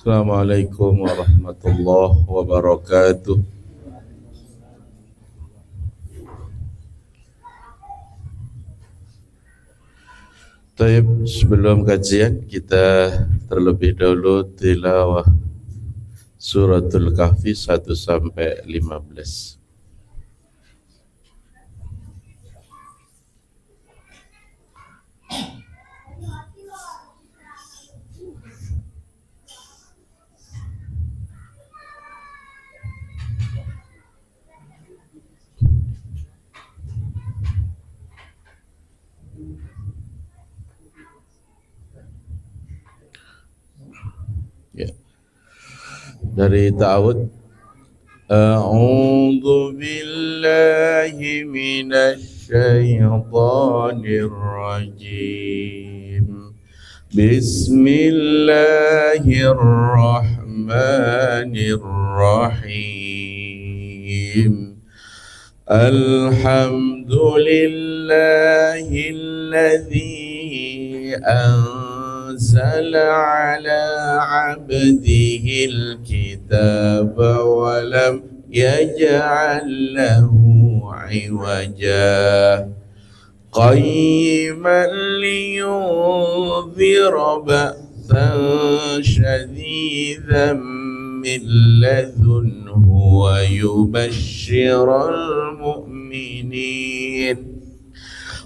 Assalamualaikum warahmatullahi wabarakatuh. Taib, sebelum kajian kita terlebih dahulu tilawah suratul kahfi 1 sampai 15. Ya. Dari ta'awud. A'udzu billahi minasy syaithanir rajim. Bismillahirrahmanirrahim. Alhamdulillahilladzi anzala ala abdihil kitaba wa lam yaj'al lahu 'iwaja qayyiman liyunzira ba'san shadidan min ladunhu wa yubashshiral mu'minin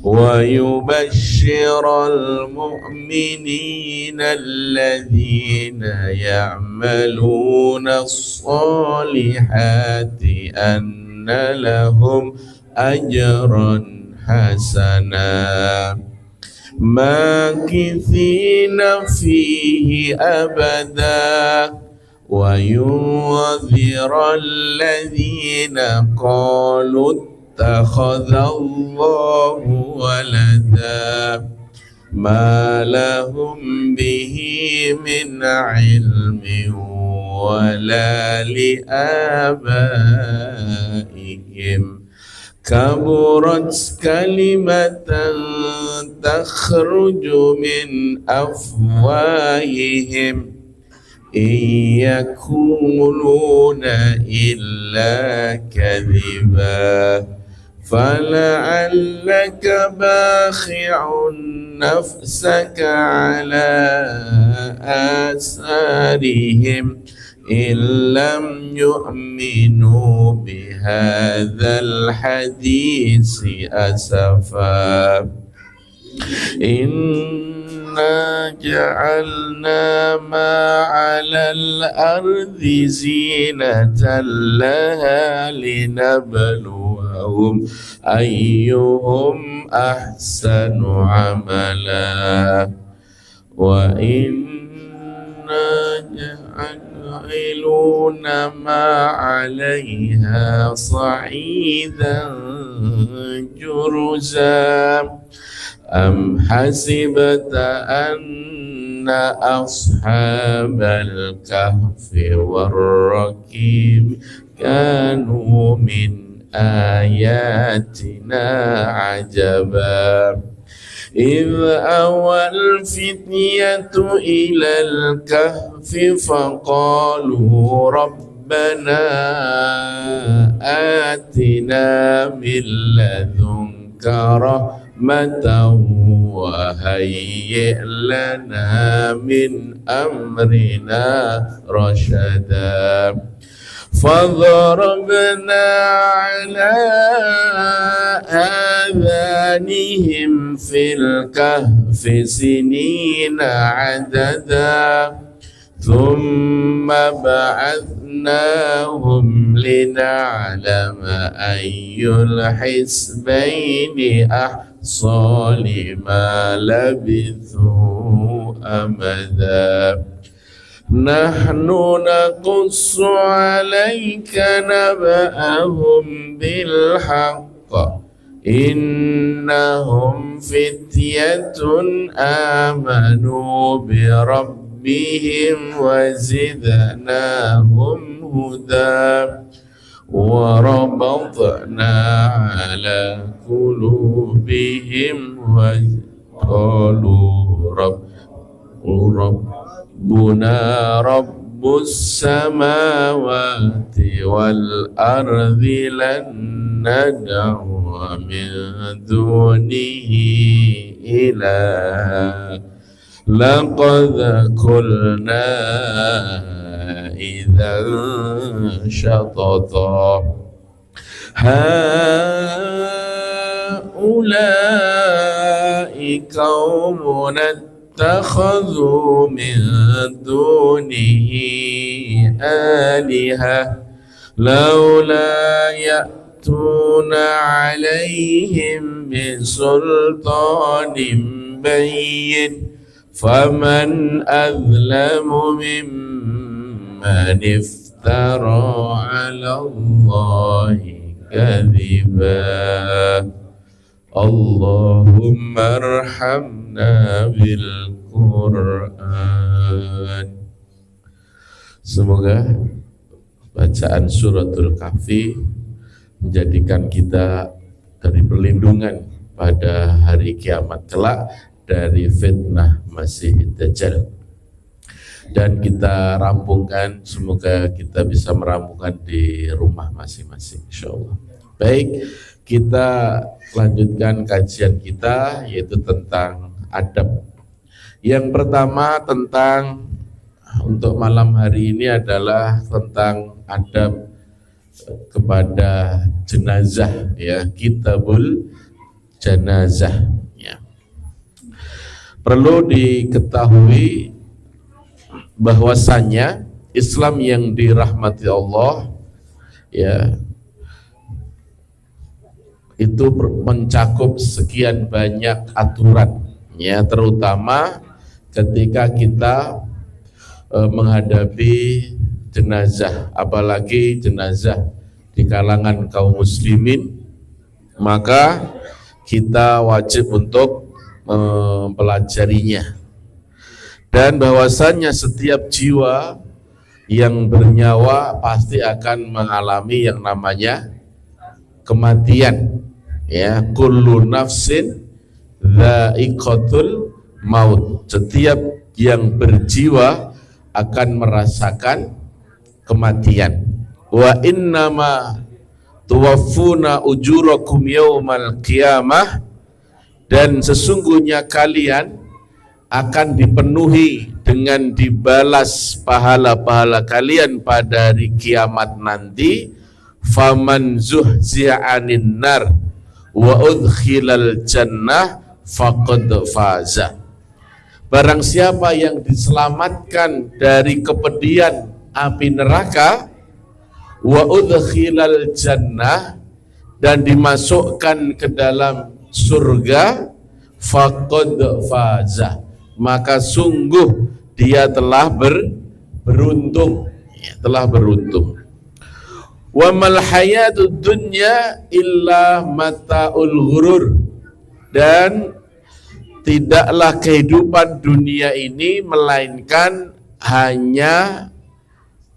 ويبشر المؤمنين الذين يعملون الصالحات أن لهم أجرا حسنا ماكثين فيه أبدا وينذر الذين قالوا اتخذ الله ولدا ما لهم به من علم ولا لآبائهم كبرت كلمة تخرج من أفواههم إن يقولون إلا كذبا فلعلك باخع نفسك على آثارهم إن لم يؤمنوا بهذا الحديث أسفا إنا جعلنا ما على الأرض زينة لها لنبلوهم أيهم أحسن عملا وإنا جاعلون ما عليها صعيدا جرزا أم حسبت أن أصحاب الكهف والرقيم كانوا من آياتنا عجبا إذ أوى الفتية إلى الكهف فقالوا ربنا آتنا من لدنك رحمة وهيئ لنا من أمرنا رشدا فضربنا على آذانهم في الكهف سنين عددا ثم بعثناهم لنعلم أي الحزبين أحصى لما لبثوا أمدا نحن نقص عليك نبأهم بالحق إنهم فتية آمنوا بربهم وزدناهم هدى وربطنا على قلوبهم وقالوا ربنا رب Rabbus samawati wal ardi lan nad'u min dunihi ilaha laqad qulna idzan syatata haula'i qaumun ittakhadhu min dunihi alihah laula ya'tuna 'alaihim bisultanin bayyin faman azlamu mimman iftara 'ala Allahi kadhiba. Allahumma arhamna bil Qur'an. Semoga bacaan suratul Kahfi menjadikan kita dari perlindungan pada hari kiamat kelak dari fitnah Masih Dajjal. Dan kita rampungkan, semoga kita bisa merampungkan di rumah masing-masing insyaallah. Baik, kita lanjutkan kajian kita yaitu tentang adab. Yang pertama tentang untuk malam hari ini adalah tentang adab kepada jenazah, ya, kitabul jenazah, ya. Perlu diketahui bahwasannya Islam yang dirahmati Allah, ya, itu mencakup sekian banyak aturan, ya, terutama ketika kita menghadapi jenazah, apalagi jenazah di kalangan kaum muslimin, maka kita wajib untuk mempelajarinya. Dan bahwasannya setiap jiwa yang bernyawa pasti akan mengalami yang namanya kematian, ya, kullu nafsin dha'iqatul maut. Setiap yang berjiwa akan merasakan kematian. Wa innama tuwaffuna ujurakum yaumal qiyamah, dan sesungguhnya kalian akan dipenuhi dengan dibalas pahala-pahala kalian pada hari kiamat nanti. Faman zuhzi'a 'anin nar wa udkhilal jannah faqad faza. Barang siapa yang diselamatkan dari kepedihan api neraka, wa udkhilal jannah, dan dimasukkan ke dalam surga, faqad faza, maka sungguh dia telah beruntung, ya, telah beruntung. Wa mal hayatud dunya illa mataul ghurur, dan tidaklah kehidupan dunia ini melainkan hanya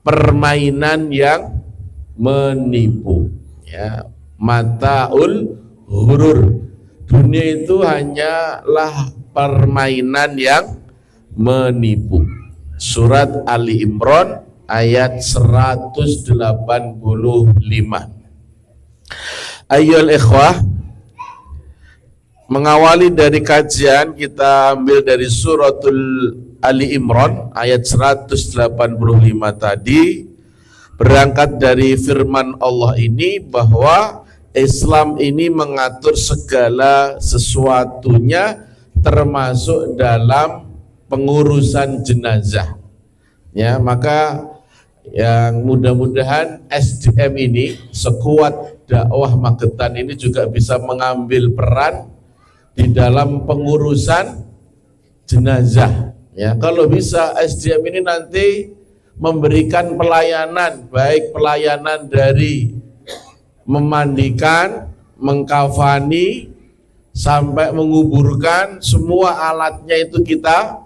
permainan yang menipu, ya, mataul ghurur. Dunia itu hanyalah permainan yang menipu. Surat Ali Imran ayat 185. Ayyul ikhwah, mengawali dari kajian kita ambil dari suratul Ali Imran ayat 185 tadi, berangkat dari firman Allah ini bahwa Islam ini mengatur segala sesuatunya termasuk dalam pengurusan jenazah, ya. Maka yang mudah-mudahan SDM ini, sekuat dakwah Magetan ini juga bisa mengambil peran di dalam pengurusan jenazah, ya. Kalau bisa SDM ini nanti memberikan pelayanan, baik pelayanan dari memandikan, mengkafani, sampai menguburkan, semua alatnya itu kita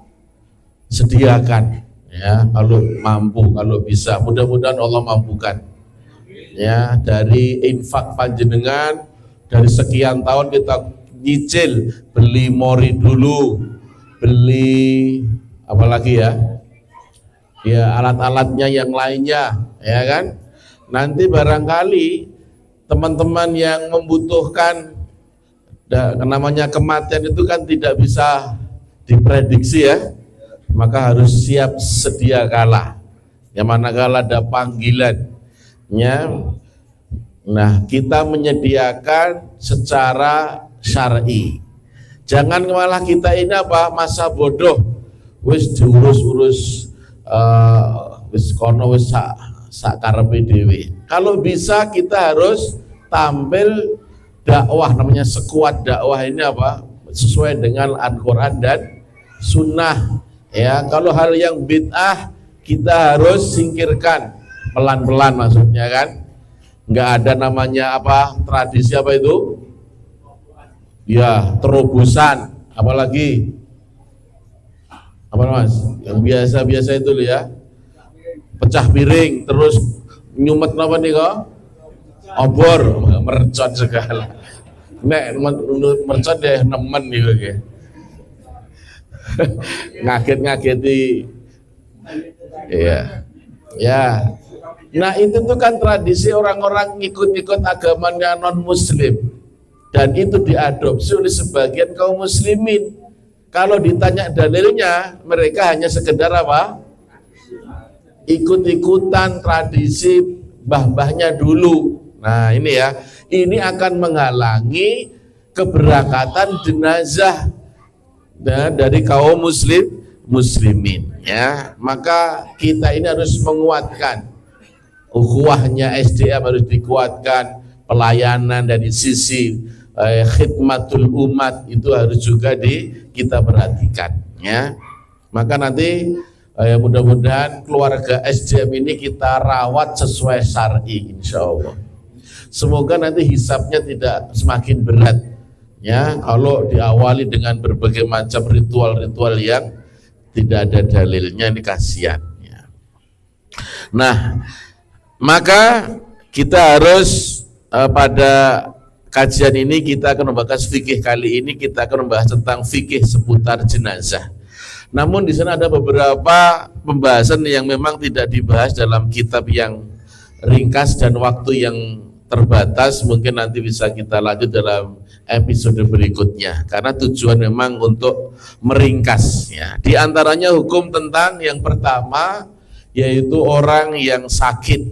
sediakan, ya, kalau mampu, kalau bisa, mudah-mudahan Allah mampukan, ya. Dari infak panjenengan, dari sekian tahun kita nyicil, beli mori dulu, beli apalagi, ya, ya alat-alatnya yang lainnya, ya kan? Nanti barangkali teman-teman yang membutuhkan namanya kematian itu kan tidak bisa diprediksi ya, maka harus siap sedia kala. Yang manakala ada panggilannya, nah kita menyediakan secara syar'i. Jangan malah kita ini apa masa bodoh, wis diurus-urus wis kono wis sak karepe dhewe. Kalau bisa kita harus tampil dakwah, namanya sekuat dakwah ini apa sesuai dengan Al-Qur'an dan sunnah ya. Kalau hal yang bid'ah kita harus singkirkan pelan-pelan, maksudnya kan nggak ada namanya apa tradisi apa itu ya, terobosan, apalagi apa mas yang biasa-biasa itu ya, pecah piring, terus nyumet apa nih kok obor, mercon segala. Nek mercon deh nemen gitu ya. Ngaget-ngageti. Iya. Ya. Nah, itu tuh kan tradisi orang-orang ngikut-ngikut agamanya non-muslim. Dan itu diadopsi oleh sebagian kaum muslimin. Kalau ditanya dalilnya, mereka hanya sekedar apa? Ikut-ikutan tradisi mbah-mbahnya dulu. Nah ini ya, ini akan menghalangi keberangkatan jenazah dari kaum muslimin ya. Maka kita ini harus menguatkan ukhuwahnya, SDM harus dikuatkan, pelayanan dari sisi khidmatul umat itu harus juga kita perhatikan ya. Maka nanti mudah-mudahan keluarga SDM ini kita rawat sesuai syar'i insyaallah. Semoga nanti hisabnya tidak semakin berat ya kalau diawali dengan berbagai macam ritual-ritual yang tidak ada dalilnya, ini kasihan ya. Nah, maka kita harus pada kajian ini kita akan membahas fikih. Kali ini kita akan membahas tentang fikih seputar jenazah. Namun di sana ada beberapa pembahasan yang memang tidak dibahas dalam kitab yang ringkas dan waktu yang terbatas. Mungkin nanti bisa kita lanjut dalam episode berikutnya karena tujuan memang untuk meringkas ya. Di antaranya hukum tentang yang pertama yaitu orang yang sakit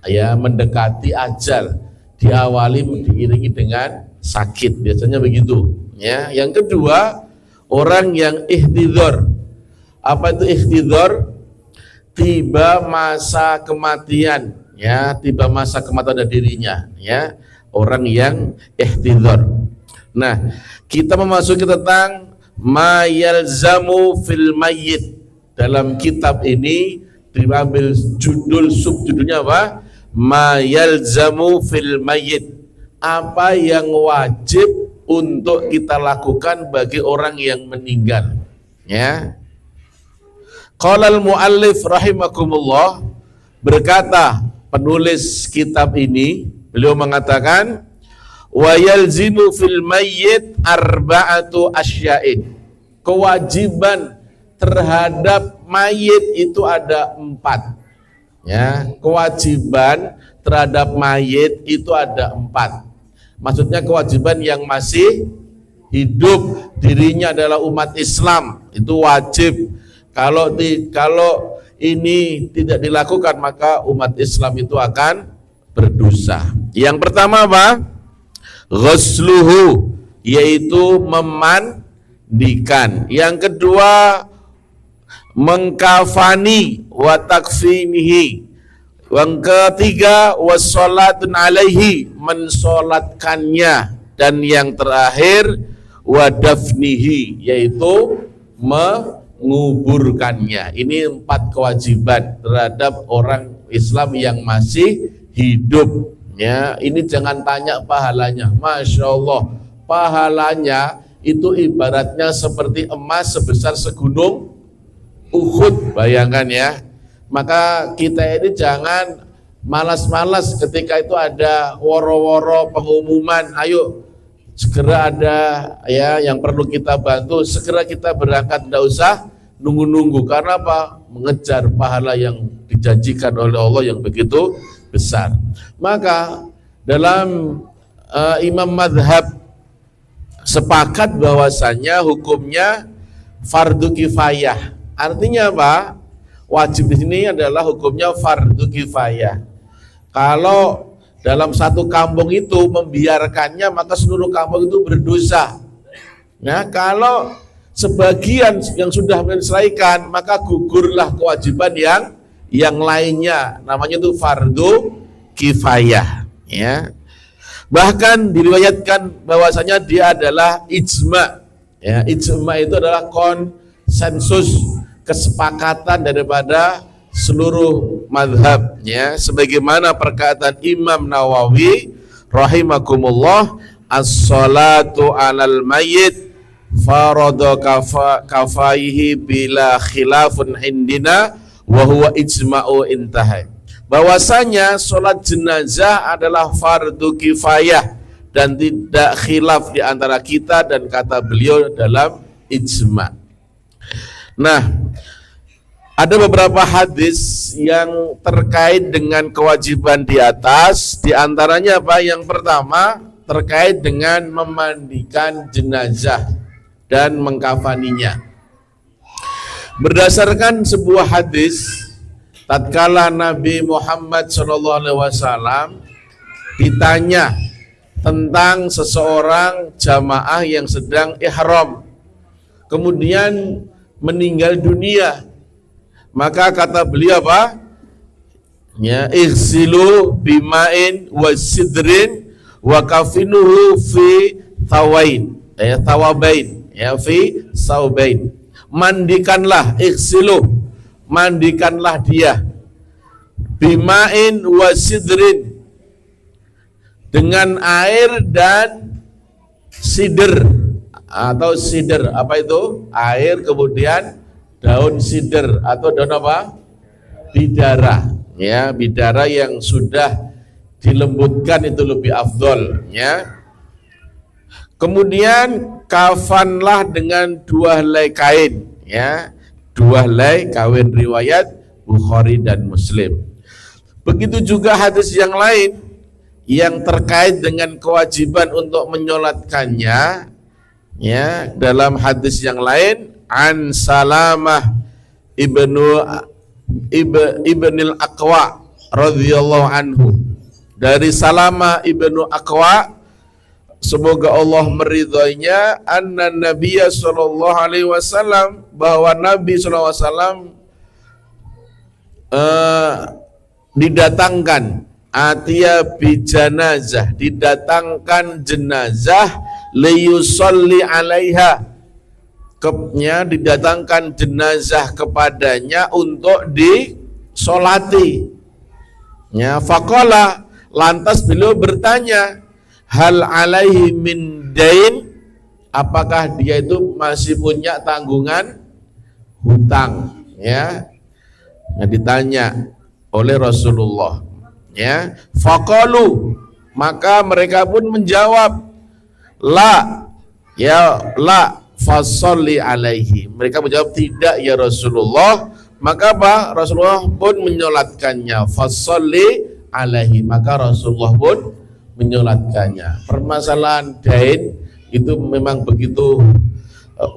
ya, mendekati ajal, diawali diiringi dengan sakit, biasanya begitu ya. Yang kedua, orang yang ihtidhar. Apa itu ihtidhar? Tiba masa kematian ya, tiba masa kematian dari dirinya ya, orang yang ihtidhar. Nah, kita memasuki tentang ma yalzamu fil mayyit. Dalam kitab ini diambil judul, subjudulnya apa? Ma yalzamu fil mayyit. Apa yang wajib untuk kita lakukan bagi orang yang meninggal ya. Qala al-muallif rahimakumullah, berkata penulis kitab ini, beliau mengatakan wa yalzimu fil mayyit arba'atu asya'in. Kewajiban terhadap mayit itu ada 4 ya. Kewajiban terhadap mayit itu ada 4. Maksudnya kewajiban yang masih hidup, dirinya adalah umat Islam, itu wajib. Kalau ini tidak dilakukan maka umat Islam itu akan berdosa. Yang pertama apa? Ghusluhu, yaitu memandikan. Yang kedua mengkafani wa takfinihi. Yang ketiga wassalatun alaihi, mensolatkannya. Dan yang terakhir wadafnihi, yaitu menguburkannya. Ini 4 kewajiban terhadap orang Islam yang masih hidup ya. Ini jangan tanya pahalanya, Masya Allah, pahalanya itu ibaratnya seperti emas sebesar segunung Uhud, bayangkan ya. Maka kita ini jangan malas-malas ketika itu ada woro-woro pengumuman, ayo segera ada ya yang perlu kita bantu, segera kita berangkat, tidak usah nunggu-nunggu. Karena apa? Mengejar pahala yang dijanjikan oleh Allah yang begitu besar. Maka dalam imam madhab sepakat bahwasanya hukumnya fardu kifayah. Artinya apa? Wajib di sini adalah hukumnya fardu kifayah. Kalau dalam satu kampung itu membiarkannya, maka seluruh kampung itu berdosa. Nah, kalau sebagian yang sudah menyelesaikan, maka gugurlah kewajiban yang lainnya. Namanya itu fardu kifayah. Ya. Bahkan diriwayatkan bahwasanya dia adalah ijma. Ya, ijma itu adalah konsensus, kesepakatan daripada seluruh madhab, ya, sebagaimana perkataan Imam Nawawi rahimakumullah, as-salatu alal mayyit farada kafaihi bila khilafun indina wa huwa ijma'u intahai. Bahwasanya sholat jenazah adalah fardu kifayah dan tidak khilaf di antara kita, dan kata beliau dalam ijma'. Nah, ada beberapa hadis yang terkait dengan kewajiban di atas. Di antaranya apa? Yang pertama terkait dengan memandikan jenazah dan mengkafaninya. Berdasarkan sebuah hadis, tatkala Nabi Muhammad SAW ditanya tentang seseorang jamaah yang sedang ihram, kemudian meninggal dunia, maka kata beliau apa? Ya, ihsilu bima'in wa sidrin wa kafinuhu fi tawain, tawabain, ya, fi saubain. Mandikanlah, ihsilu, mandikanlah dia, bima'in wa sidrin, dengan air dan sider atau sider. Apa itu? Air kemudian daun sider atau daun apa? Bidara, ya, bidara yang sudah dilembutkan itu lebih afdol, ya. Kemudian kafanlah dengan 2 helai kain, ya, 2 helai kain, riwayat Bukhari dan Muslim. Begitu juga hadis yang lain yang terkait dengan kewajiban untuk menyolatkannya, ya, dalam hadis yang lain, an Salamah ibnil Aqwa radhiyallahu anhu, dari Salamah ibnu Aqwa, semoga Allah meridhoinya, anna Nabiya sallallahu alaihi wasallam, bahwa Nabi sallallahu alaihi wasallam didatangkan atiya bijanazah, didatangkan jenazah, liyusolli alaiha, didatangkan jenazah kepadanya untuk disolati, ya. Faqala, lantas beliau bertanya, hal alaihi min dain, apakah dia itu masih punya tanggungan hutang, ya. Nah, ditanya oleh Rasulullah, ya. Faqalu, maka mereka pun menjawab, la, ya, la fasolli alaihi. Mereka menjawab, tidak ya Rasulullah. Maka apa? Rasulullah pun menyolatkannya, fasolli alaihi, maka Rasulullah pun menyolatkannya. Permasalahan dain itu memang begitu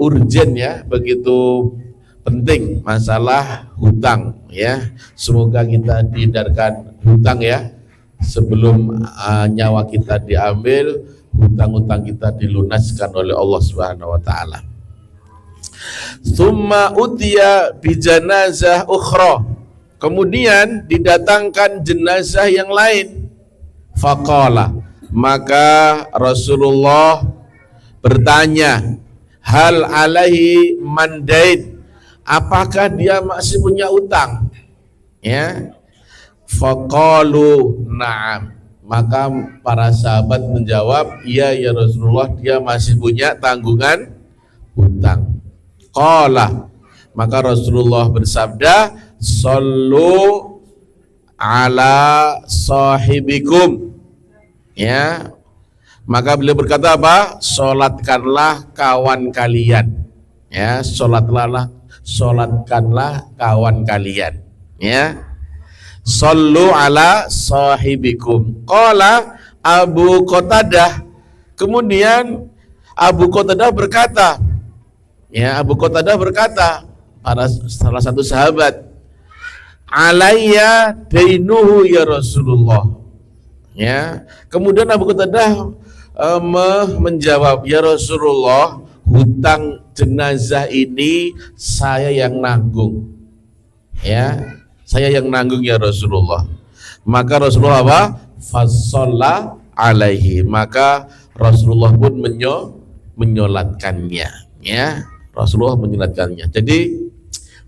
urgen, ya, begitu penting, masalah hutang, ya. Semoga kita dihindarkan hutang, ya, sebelum nyawa kita diambil, hutang-hutang kita dilunaskan oleh Allah Subhanahu wa taala. Tsumma utiya bijanazah ukhra, kemudian didatangkan jenazah yang lain. Faqala, maka Rasulullah bertanya, hal alaihi mandain, apakah dia masih punya utang, ya. Faqalu na'am, maka para sahabat menjawab, iya ya Rasulullah, dia masih punya tanggungan hutang. Qala, maka Rasulullah bersabda, sallu ala sahibikum, ya. Maka beliau berkata apa? Salatkanlah kawan kalian, ya, sholatkanlah kawan kalian. Ya, sallu ala sahibikum. Qala Abu Qatadah. Kemudian Abu Qatadah berkata, ya, Abu Qatadah berkata, salah satu sahabat, alayya dainuhu ya Rasulullah. Ya, kemudian Abu Qatadah menjawab, ya Rasulullah, hutang jenazah ini saya yang nanggung. Ya, saya yang nanggung ya Rasulullah. Maka Rasulullah apa? Fasolla alaihi. Maka Rasulullah pun menyolatkannya. Ya, Rasulullah menyolatkannya. Jadi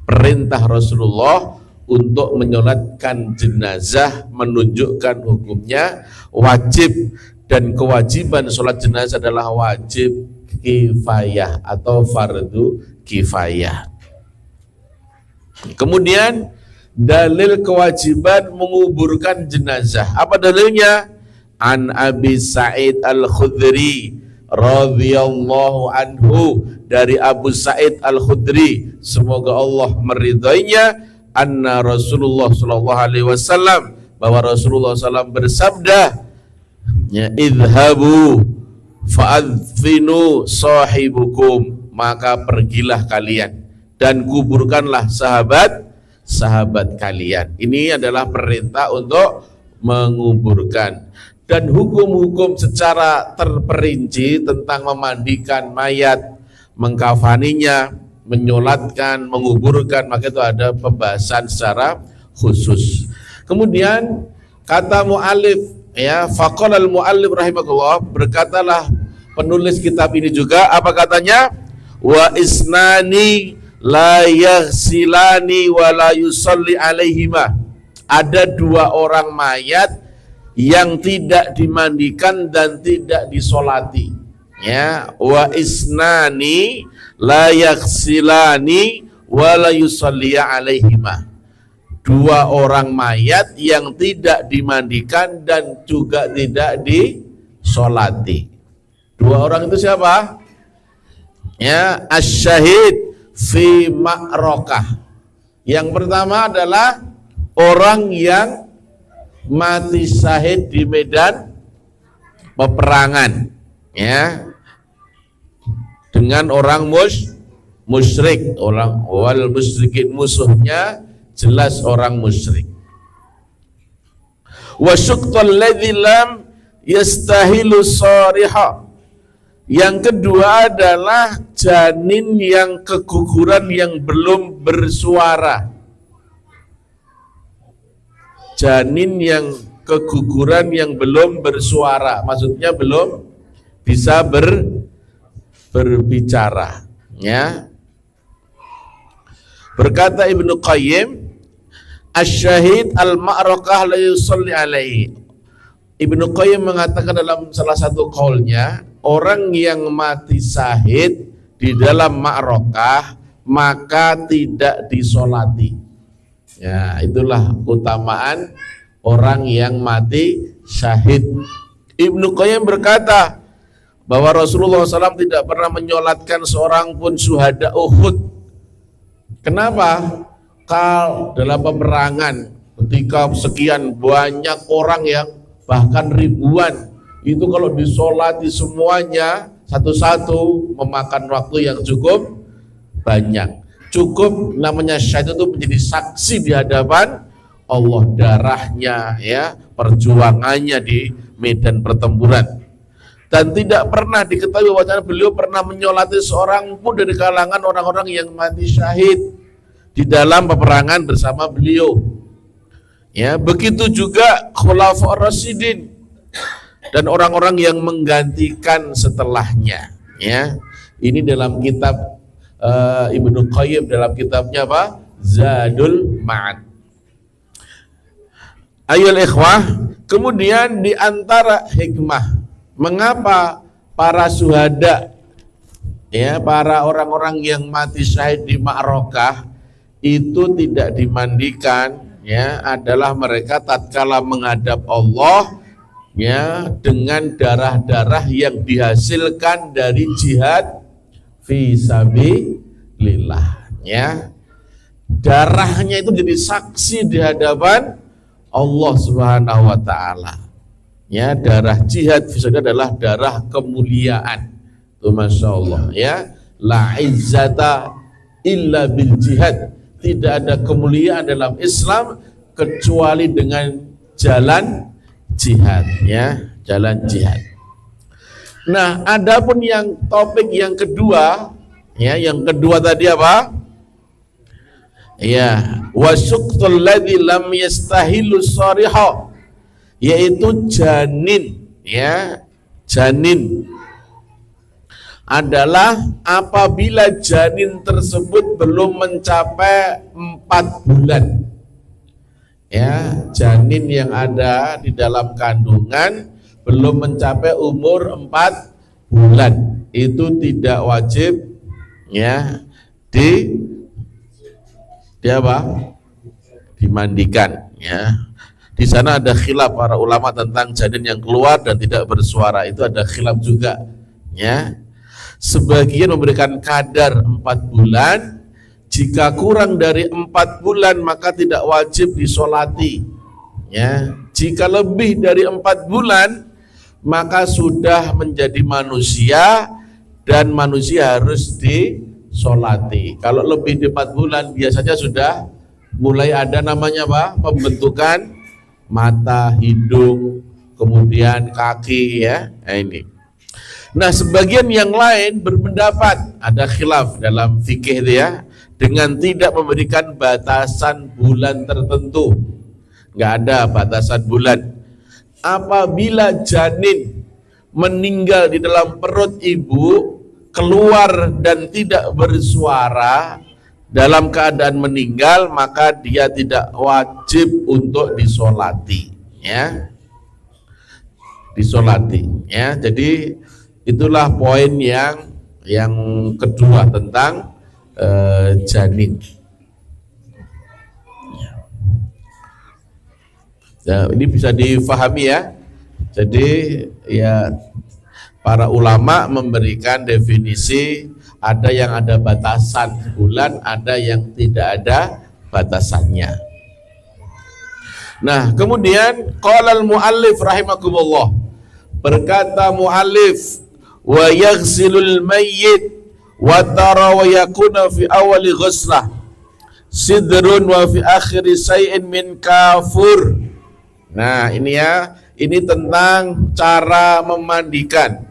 perintah Rasulullah untuk menyolatkan jenazah menunjukkan hukumnya wajib, dan kewajiban sholat jenazah adalah wajib kifayah atau fardu kifayah. Kemudian dalil kewajiban menguburkan jenazah. Apa dalilnya? An Abi Sa'id Al-Khudri radhiyallahu anhu, dari Abu Sa'id Al-Khudri, semoga Allah meridainya, anna Rasulullah sallallahu alaihi wasallam, bahwa Rasulullah SAW bersabda, ya, idhabu fa'adfinu sahibukum, maka pergilah kalian dan kuburkanlah sahabat kalian. Ini adalah perintah untuk menguburkan. Dan hukum-hukum secara terperinci tentang memandikan mayat, mengkafaninya, menyolatkan, menguburkan, maka itu ada pembahasan secara khusus. Kemudian kata mu'allif, ya, faqala al-mu'allif rahimahullah, berkatalah penulis kitab ini juga, apa katanya? Wa isnani la yaghsilani wa la yusalli alaihima. Ada dua orang mayat yang tidak dimandikan dan tidak disolati. Ya, wa isnani la yaghsilani wa la yusalli alaihima. Dua orang mayat yang tidak dimandikan dan juga tidak disolati. Dua orang itu siapa? Ya, asyahid fi ma'rokah. Yang pertama adalah orang yang mati syahid di medan peperangan, ya, dengan orang musyrik, orang wal musyrikin, musuhnya jelas orang musyrik. Wa syuqtal ladzi lam yastahilu shariha. Yang kedua adalah janin yang keguguran yang belum bersuara. Janin yang keguguran yang belum bersuara, maksudnya belum bisa berbicara, ya. Berkata Ibnu Qayyim, asyahid al-ma'rakah la yusalli alaihi. Ibnu Qayyim mengatakan dalam salah satu qaulnya, orang yang mati syahid di dalam ma'rakah maka tidak disolati. Ya, itulah keutamaan orang yang mati syahid. Ibnu Qayyim berkata bahwa Rasulullah SAW tidak pernah menyolatkan seorang pun syuhada Uhud. Kenapa? Kalau dalam peperangan ketika sekian banyak orang yang bahkan ribuan, itu kalau disolati semuanya satu-satu memakan waktu yang cukup banyak. Cukup namanya syahid itu menjadi saksi di hadapan Allah, darahnya, ya, perjuangannya di medan pertempuran. Dan tidak pernah diketahui bahwa beliau pernah menyolati seorang pun dari kalangan orang-orang yang mati syahid di dalam peperangan bersama beliau. Ya, begitu juga Khulafaur Rasyidin dan orang-orang yang menggantikan setelahnya. Ya, ini dalam kitab Ibnu Qayyim dalam kitabnya apa? Zadul Ma'ad. Ayol ikhwah, kemudian di antara hikmah mengapa para syuhada, ya, para orang-orang yang mati syahid di ma'rakah itu tidak dimandikan, ya, adalah mereka tatkala menghadap Allah, ya, dengan darah-darah yang dihasilkan dari jihad fi sabilillah, ya. Darahnya itu jadi saksi di hadapan Allah Subhanahu wa taala. Ya, darah jihad fisabilillah adalah darah kemuliaan. Tuh Masya Allah, ya. La izzata illa bil jihad. Tidak ada kemuliaan dalam Islam kecuali dengan jalan jihad, ya, jalan jihad. Nah, adapun yang topik yang kedua, ya, yang kedua tadi apa? Ya, wasyuqtul ladzi lam yastahilu shariha, yaitu janin, ya. Janin adalah apabila janin tersebut belum mencapai 4 bulan. Ya, janin yang ada di dalam kandungan belum mencapai umur 4 bulan itu tidak wajib, ya, dimandikan, ya. Di sana ada khilaf para ulama tentang janin yang keluar dan tidak bersuara, itu ada khilaf juga, ya. Sebagian memberikan kadar 4 bulan, jika kurang dari 4 bulan maka tidak wajib disolati, ya. Jika lebih dari 4 bulan maka sudah menjadi manusia dan manusia harus disolati. Kalau lebih dari 4 bulan biasanya sudah mulai ada namanya apa? Pembentukan mata, hidung, kemudian kaki, ya. Nah, ini. Nah, sebagian yang lain berpendapat, ada khilaf dalam fikih itu, ya, dengan tidak memberikan batasan bulan tertentu. Nggak ada batasan bulan. Apabila janin meninggal di dalam perut ibu, keluar dan tidak bersuara dalam keadaan meninggal, maka dia tidak wajib untuk disolati, ya. Disolati, ya. Jadi itulah poin yang kedua tentang janin. Ya, ini bisa difahami, ya. Jadi ya para ulama memberikan definisi, ada yang ada batasan bulan, ada yang tidak ada batasannya. Nah, kemudian qala al-muallif rahimakumullah, berkata muallif, wa yaghsilul mayyit wa tara wa yakuna fi awali ghuslah sidrun wa fi akhiri say'in min kafur. Nah, ini, ya, ini tentang cara memandikan.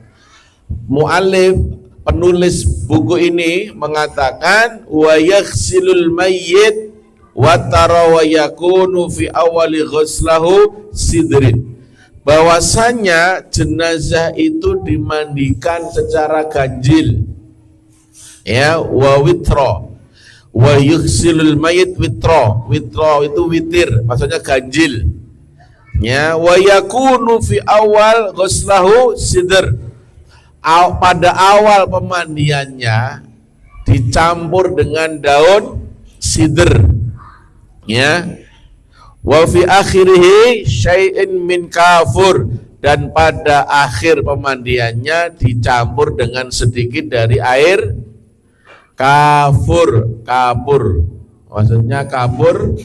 Muallif, penulis buku ini, mengatakan wa yaghsilul mayyit wa tara wa yakunu fi awali ghuslahu sidrin, bahwasanya jenazah itu dimandikan secara ganjil, ya, wa witra, wa yaghsilul mayyit witra, witra itu witir, maksudnya ganjil, ya, wa yakunu fi awal ghuslahu sidr, pada awal pemandiannya dicampur dengan daun sidr, ya, wa fi akhirihi syai'in min kafur, dan pada akhir pemandiannya dicampur dengan sedikit dari air kafur. Kafur maksudnya kafur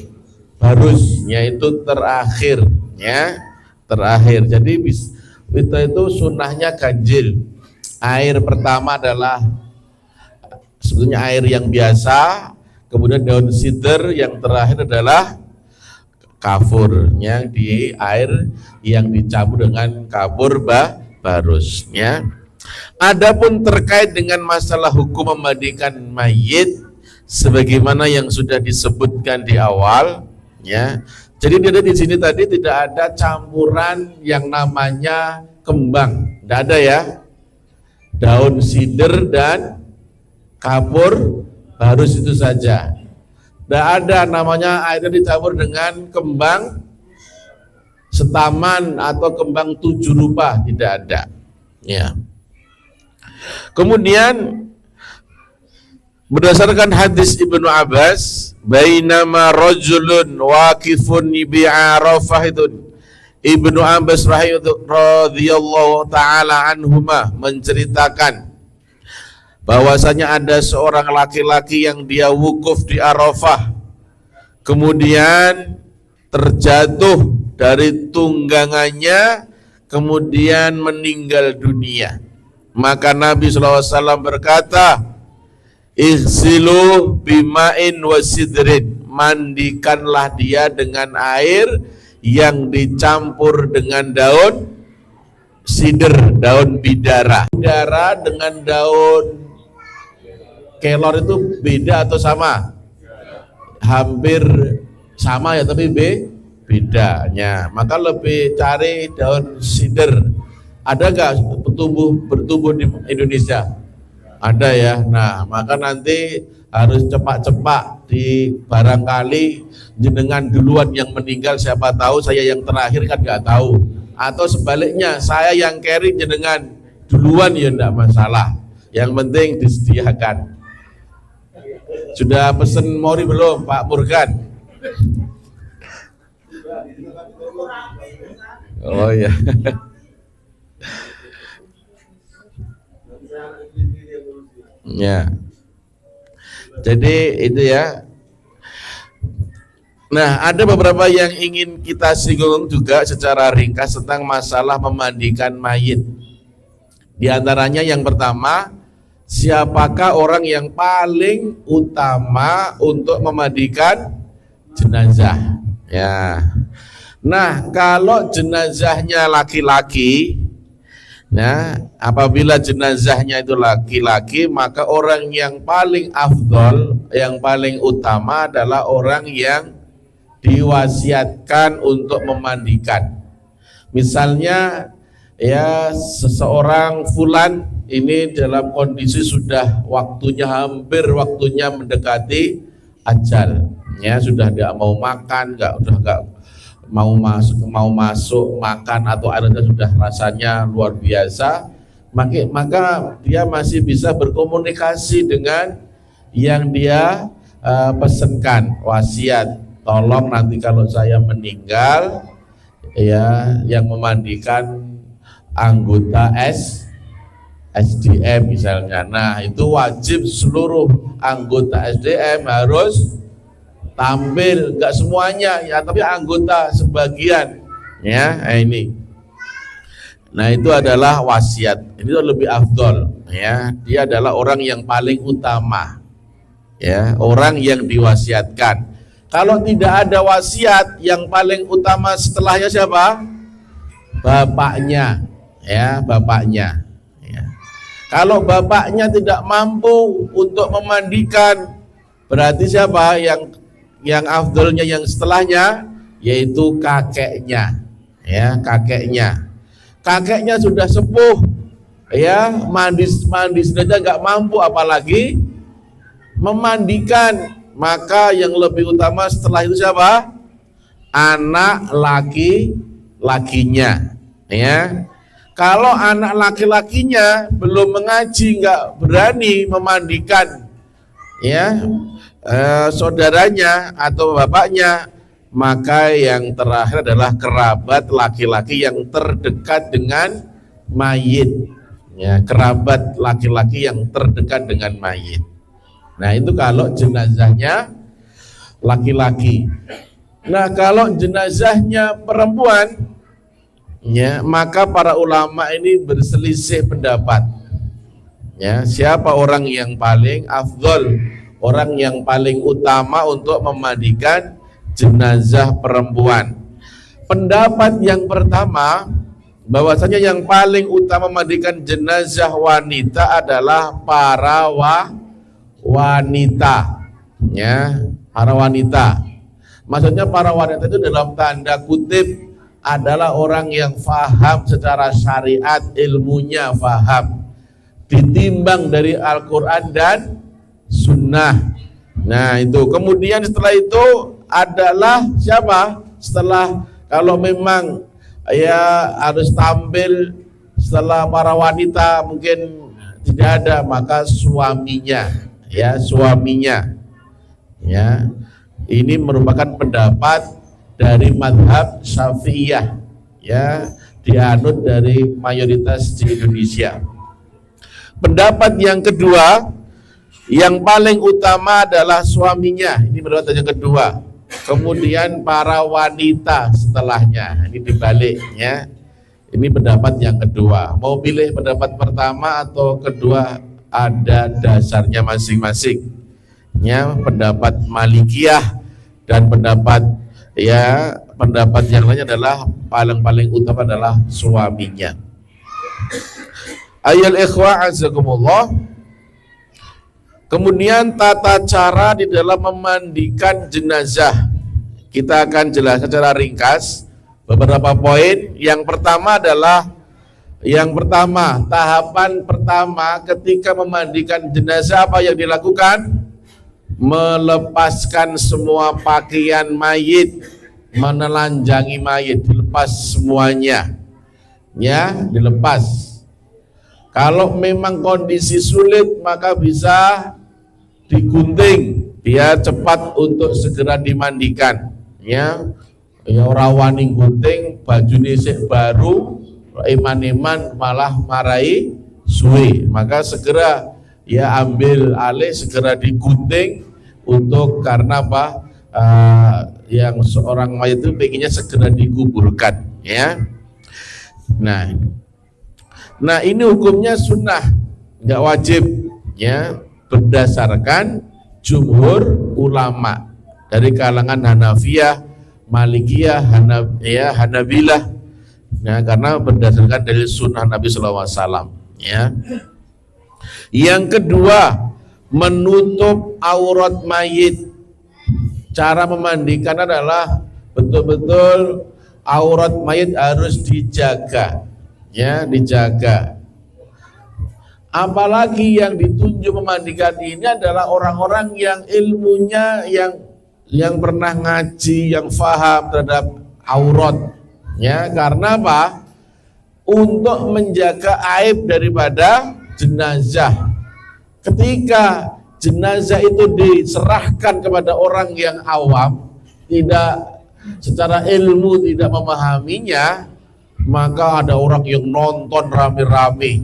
barus, yaitu terakhir, ya, terakhir. Jadi itu sunnahnya ganjil. Air pertama adalah sebetulnya air yang biasa, kemudian daun sidr, yang terakhir adalah kafur, yang di air yang dicampur dengan kafur barus, ya. Adapun terkait dengan masalah hukum memandikan mayit, sebagaimana yang sudah disebutkan di awal, ya. Jadi di sini tadi tidak ada campuran yang namanya kembang, tidak ada, ya. Daun sidr dan kafur barus itu saja. Tidak ada namanya airnya dicampur dengan kembang setaman atau kembang 7 rupa, tidak ada, ya. Kemudian berdasarkan hadis Ibnu Abbas, bainama rajulun waqifun bi Arafah, itu Ibnu Abbas radhiyallahu taala anhuma menceritakan bahwasanya ada seorang laki-laki yang dia wukuf di Arafah, kemudian terjatuh dari tunggangannya, kemudian meninggal dunia. Maka Nabi SAW berkata, "Ighsilu bima'in wasidrin," mandikanlah dia dengan air yang dicampur dengan daun sidr, daun bidara. Bidara dengan daun kelor itu beda atau sama? Hampir sama ya, tapi bedanya. Maka lebih cari daun sidr. Ada nggak bertumbuh di Indonesia? Ada ya. Nah, maka nanti harus cepat-cepat di barangkali jenengan duluan yang meninggal, siapa tahu saya yang terakhir kan nggak tahu. Atau sebaliknya, saya yang carry jenengan duluan ya enggak masalah. Yang penting disediakan. Sudah pesen mori belum Pak Murgan? Oh ya. Ya. Jadi itu ya. Nah, ada beberapa yang ingin kita singgung juga secara ringkas tentang masalah memandikan mayit. Di antaranya yang pertama, siapakah orang yang paling utama untuk memandikan jenazah? Ya. Nah, kalau jenazahnya laki-laki, nah, apabila jenazahnya itu laki-laki, maka orang yang paling afdol, yang paling utama adalah orang yang diwasiatkan untuk memandikan. Misalnya ya, seseorang fulan ini dalam kondisi sudah hampir waktunya mendekati ajal, ya sudah tidak mau makan, nggak mau masuk makan, atau airnya sudah rasanya luar biasa, maka dia masih bisa berkomunikasi dengan yang dia pesankan, wasiat, tolong nanti kalau saya meninggal ya yang memandikan anggota SDM misalnya. Nah, itu wajib seluruh anggota SDM harus tampil, enggak semuanya ya, tapi anggota sebagian ya. Ini. Nah, itu adalah wasiat. Ini lebih afdol ya. Dia adalah orang yang paling utama. Ya, orang yang diwasiatkan. Kalau tidak ada wasiat, yang paling utama setelahnya siapa? Bapaknya, ya, bapaknya. Ya. Kalau bapaknya tidak mampu untuk memandikan, berarti siapa yang afdolnya yang setelahnya? Yaitu kakeknya, ya, kakeknya. Kakeknya sudah sepuh, ya, mandi saja nggak mampu, apalagi memandikan. Maka yang lebih utama setelah itu siapa? Anak laki-lakinya, ya. Kalau anak laki-lakinya belum mengaji, nggak berani memandikan, ya, saudaranya atau bapaknya, maka yang terakhir adalah kerabat laki-laki yang terdekat dengan mayit, ya, kerabat laki-laki yang terdekat dengan mayit. Nah, itu kalau jenazahnya laki-laki. Nah, kalau jenazahnya perempuan, ya, maka para ulama ini berselisih pendapat. Ya, siapa orang yang paling afdol, orang yang paling utama untuk memandikan jenazah perempuan? Pendapat yang pertama, bahwasanya yang paling utama memandikan jenazah wanita adalah para wanita, ya, para wanita. Maksudnya para wanita itu dalam tanda kutip adalah orang yang faham secara syariat, ilmunya faham, ditimbang dari Al-Quran dan Sunnah. Nah, itu. Kemudian setelah itu adalah siapa? Setelah, kalau memang ya harus tampil setelah para wanita mungkin tidak ada, maka suaminya. Ya, suaminya. Ya, ini merupakan pendapat dari mazhab Syafi'iyah, ya, dianut dari mayoritas di Indonesia. Pendapat yang kedua, yang paling utama adalah suaminya. Ini pendapat yang kedua. Kemudian para wanita setelahnya. Ini dibaliknya. Ini pendapat yang kedua. Mau pilih pendapat pertama atau kedua, ada dasarnya masing-masing. Ya, pendapat Malikiyah dan pendapat yang lainnya adalah paling utama adalah suaminya. Ayyul ikhwa azakumullah. Kemudian tata cara di dalam memandikan jenazah. Kita akan jelaskan secara ringkas beberapa poin. Yang pertama adalah tahapan pertama ketika memandikan jenazah apa yang dilakukan? Melepaskan semua pakaian mayit, menelanjangi mayit, dilepas semuanya. Ya, dilepas. Kalau memang kondisi sulit maka bisa digunting, dia cepat untuk segera dimandikan. Ya orang wani gunting, baju nisik baru, iman-iman malah marai suwe, maka segera ambil alih, segera digunting untuk karena apa? Yang seorang mayit itu pengennya segera dikuburkan. Ya. Nah ini hukumnya sunnah, nggak wajib, ya, berdasarkan jumhur ulama dari kalangan Hanafiyah, Malikiyah, Hanabilah. Nah, karena berdasarkan dari sunnah Nabi SAW. Ya. Yang kedua, menutup aurat mayit. Cara memandikan adalah betul-betul aurat mayit harus dijaga. Ya, dijaga. Apalagi yang ditunjuk memandikan ini adalah orang-orang yang ilmunya yang pernah ngaji, yang faham terhadap aurat. Ya, karena apa? Untuk menjaga aib daripada jenazah. Ketika jenazah itu diserahkan kepada orang yang awam, tidak secara ilmu tidak memahaminya, maka ada orang yang nonton rame-rame,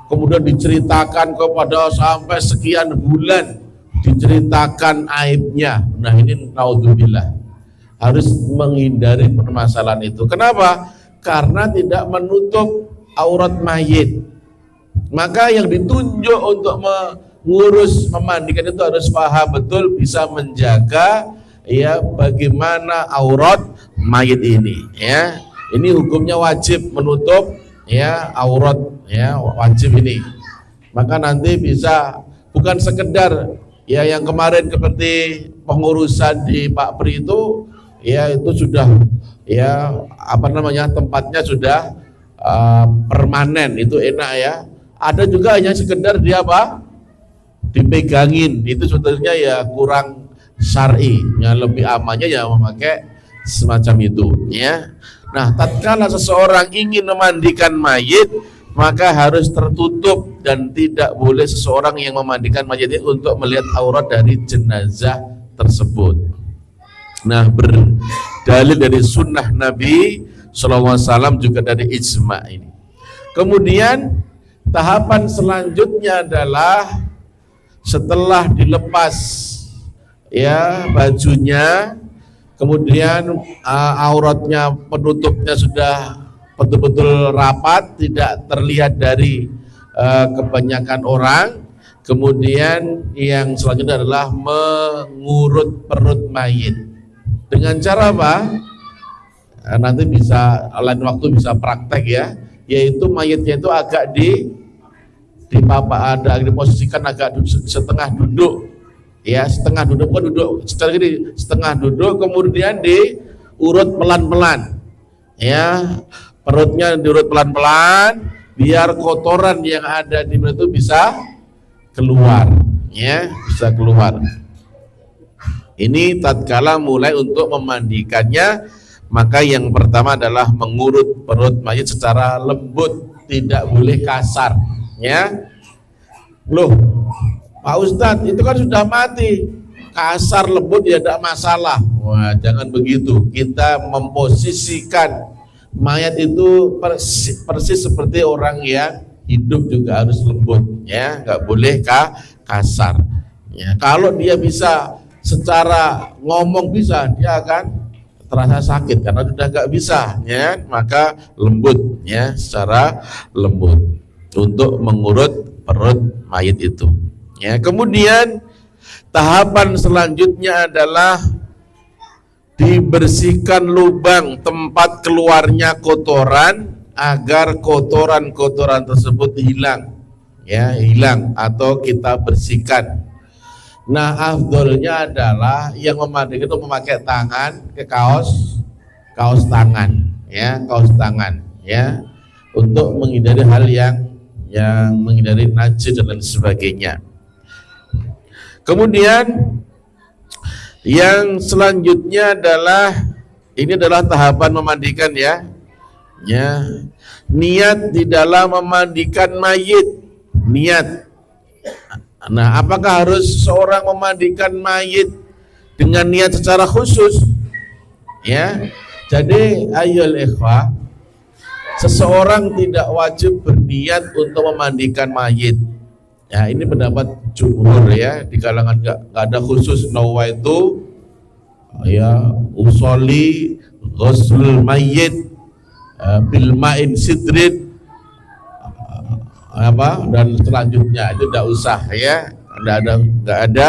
kemudian diceritakan kepada sampai sekian bulan, diceritakan aibnya. Nah ini naudzubillah, harus menghindari permasalahan itu. Kenapa? Karena tidak menutup aurat mayit. Maka yang ditunjuk untuk mengurus memandikan itu harus paham betul, bisa menjaga bagaimana aurat mayit ini. Ya. Ini hukumnya wajib menutup aurat, wajib ini. Maka nanti bisa bukan sekedar yang kemarin seperti pengurusan di Pak Pri itu, itu sudah tempatnya sudah permanen, itu enak ya. Ada juga hanya sekedar dia dipegangin, itu sebetulnya kurang syar'i. Yang lebih amannya memakai semacam itu, ya. Nah, tatkala seseorang ingin memandikan mayit, maka harus tertutup dan tidak boleh seseorang yang memandikan mayit itu untuk melihat aurat dari jenazah tersebut. Nah, berdalil dari sunnah Nabi SAW juga dari ijma ini. Kemudian tahapan selanjutnya adalah setelah dilepas bajunya, kemudian auratnya, penutupnya sudah betul-betul rapat, tidak terlihat dari kebanyakan orang. Kemudian yang selanjutnya adalah mengurut perut mayit. Dengan cara apa? Nanti bisa lain waktu bisa praktek ya, yaitu mayitnya itu agak diposisikan agak setengah duduk. Ya, setengah duduk, bukan duduk secara gini, setengah duduk, kemudian diurut pelan-pelan. Ya, perutnya diurut pelan-pelan biar kotoran yang ada di perut itu bisa keluar, ya, bisa keluar. Ini tatkala mulai untuk memandikannya, maka yang pertama adalah mengurut perut mayit secara lembut, tidak boleh kasar, ya. Loh, Pak Ustadz, itu kan sudah mati, kasar lembut ya tidak masalah. Wah, jangan begitu. Kita memposisikan mayat itu persis seperti orang yang hidup juga harus lembut, ya, nggak boleh kasar. Ya, kalau dia bisa secara ngomong bisa, dia akan terasa sakit karena sudah nggak bisa, ya, maka lembut, ya, secara lembut untuk mengurut perut mayit itu. Ya, kemudian tahapan selanjutnya adalah dibersihkan lubang tempat keluarnya kotoran agar kotoran-kotoran tersebut hilang, ya, hilang atau kita bersihkan. Nah, afdolnya adalah yang memandikan itu memakai tangan ke kaos tangan, ya, kaos tangan, ya, untuk menghindari hal yang menghindari najis dan lain sebagainya. Kemudian yang selanjutnya adalah ini adalah tahapan memandikan, ya. Ya. Niat di dalam memandikan mayit. Niat. Nah, apakah harus seorang memandikan mayit dengan niat secara khusus? Ya. Jadi ayyul ikhwah, seseorang tidak wajib berniat untuk memandikan mayit. Ya, ini pendapat jumhur, ya, di kalangan nggak ada khusus nawaitu, ya, usolli ghuslul mayyit bil ma'in sidrin dan selanjutnya itu tidak usah, ya, nggak ada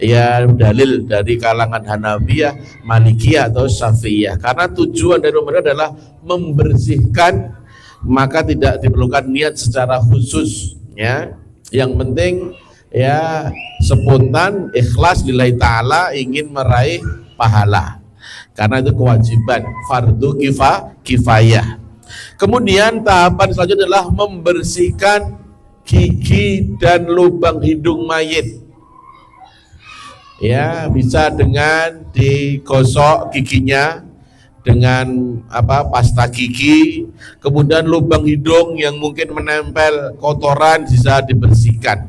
ya dalil dari kalangan Hanafiyah, Malikiyah atau Syafi'iyah, karena tujuan dari mereka adalah membersihkan, maka tidak diperlukan niat secara khusus, ya. Yang penting, ya, spontan ikhlas lillahi ta'ala ingin meraih pahala, karena itu kewajiban fardu kifayah. Kemudian tahapan selanjutnya adalah membersihkan gigi dan lubang hidung mayit, ya, bisa dengan digosok giginya dengan pasta gigi, kemudian lubang hidung yang mungkin menempel kotoran bisa dibersihkan.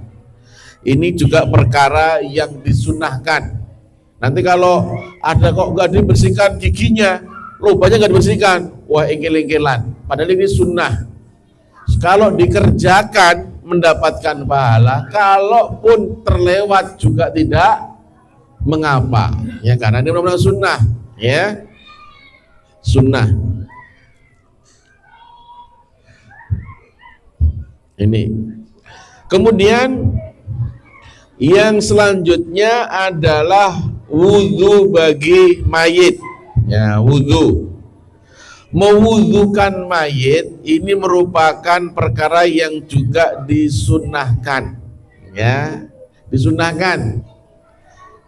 Ini juga perkara yang disunahkan. Nanti kalau ada kok nggak dibersihkan giginya, lubangnya nggak dibersihkan, wah, engkel-engkelan. Padahal ini sunnah. Kalau dikerjakan mendapatkan pahala, kalaupun terlewat juga tidak mengapa, ya, karena ini benar-benar sunnah, ya, sunnah. Ini. Kemudian yang selanjutnya adalah wudhu bagi mayit, ya, wudhu. Mewudhukan mayit ini merupakan perkara yang juga disunahkan, ya, disunahkan.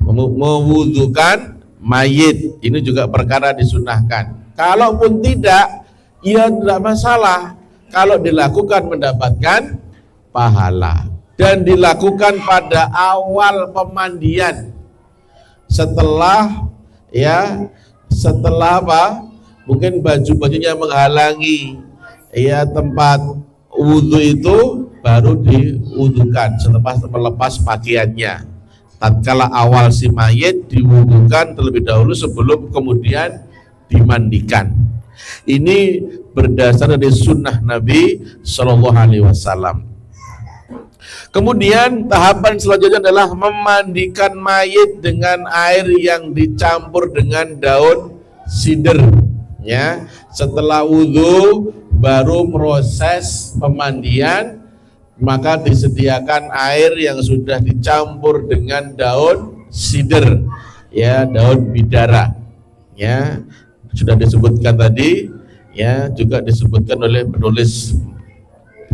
Mewudhukan mayit ini juga perkara disunahkan. Kalaupun tidak, ya tidak masalah. Kalau dilakukan mendapatkan pahala, dan dilakukan pada awal pemandian, setelah, ya, setelah mungkin baju-bajunya menghalangi, ya, tempat wudhu itu, baru diwudhukan setelah melepas pakaiannya. Tatkala awal si mayit diwudhukan terlebih dahulu sebelum kemudian dimandikan. Ini berdasar dari sunnah Nabi Shallallahu Alaihi Wasallam. Kemudian tahapan selanjutnya adalah memandikan mayit dengan air yang dicampur dengan daun sidr, ya. Setelah wudhu baru proses pemandian, maka disediakan air yang sudah dicampur dengan daun sidr, ya, daun bidara, ya, sudah disebutkan tadi, ya, juga disebutkan oleh penulis